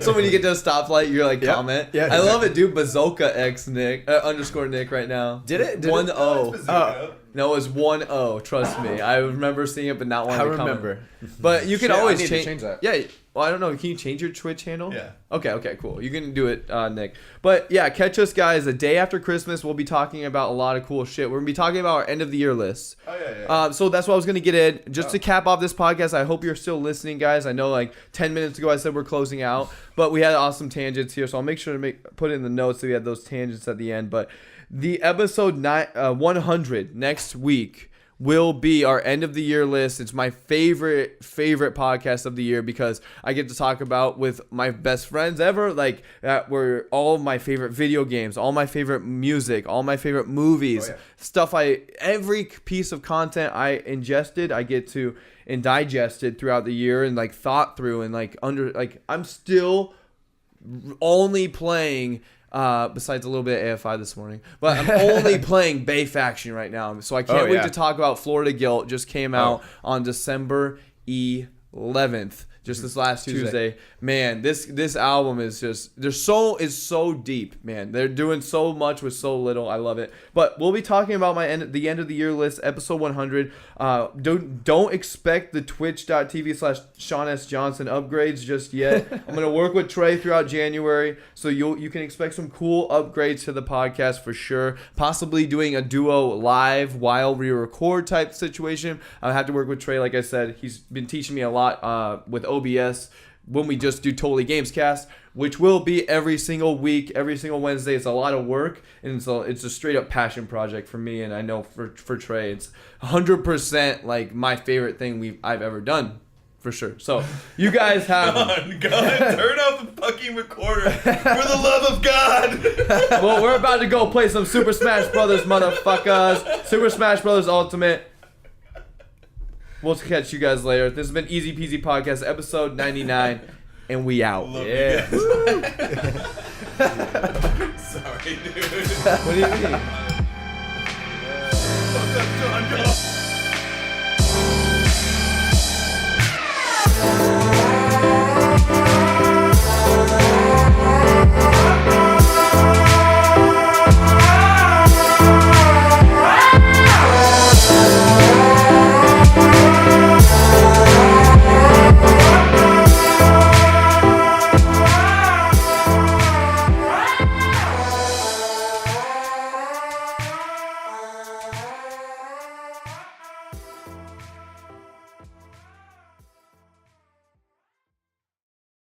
So when you get to a stoplight, you're like, comment. Yeah, I love it, dude. Bazooka X Nick _ Nick right now. Did it? 1-0. No, it was 1-0. Trust me. I remember seeing it, but not wanting to comment. remember. But you can always change that. Yeah. Well, I don't know. Can you change your Twitch handle? Yeah. Okay, cool. You can do it, Nick. But yeah, catch us, guys. The day after Christmas, we'll be talking about a lot of cool shit. We're going to be talking about our end of the year list. Oh, yeah. So that's what I was going to get in. Just to cap off this podcast, I hope you're still listening, guys. I know like 10 minutes ago I said we're closing out, but we had awesome tangents here. So I'll make sure to put it in the notes that we had those tangents at the end. But the episode 100 next week will be our end of the year list. It's my favorite podcast of the year because I get to talk about with my best friends ever, like that were all my favorite video games, all my favorite music, all my favorite movies, every piece of content I ingested, I get to and digested throughout the year and like thought through and like I'm still only playing besides a little bit of AFI this morning. But I'm only playing Bay Faction right now. So I can't wait to talk about Florida Guilt. Just came out on December 11th. Just this last Tuesday. Man, this album is just is so deep, man. They're doing so much with so little. I love it. But we'll be talking about the end of the year list, episode 100. Don't expect the twitch.tv/Shaun S Johnson upgrades just yet. I'm gonna work with Trey throughout January, so you can expect some cool upgrades to the podcast for sure. Possibly doing a duo live while we record type situation. I have to work with Trey, like I said. He's been teaching me a lot with OBS when we just do Totally Gamescast, which will be every single week, every single Wednesday. It's a lot of work, and so it's a straight up passion project for me, and I know for Trey, it's 100% like my favorite thing I've ever done, for sure. So you guys have... God, turn off the fucking recorder for the love of God. Well, we're about to go play some Super Smash Brothers, motherfuckers. Super Smash Brothers Ultimate. We'll catch you guys later. This has been EZPZ Podcast, episode 99, and we out. Love yeah. Sorry, dude. What do you mean? Fuck up, John. Go.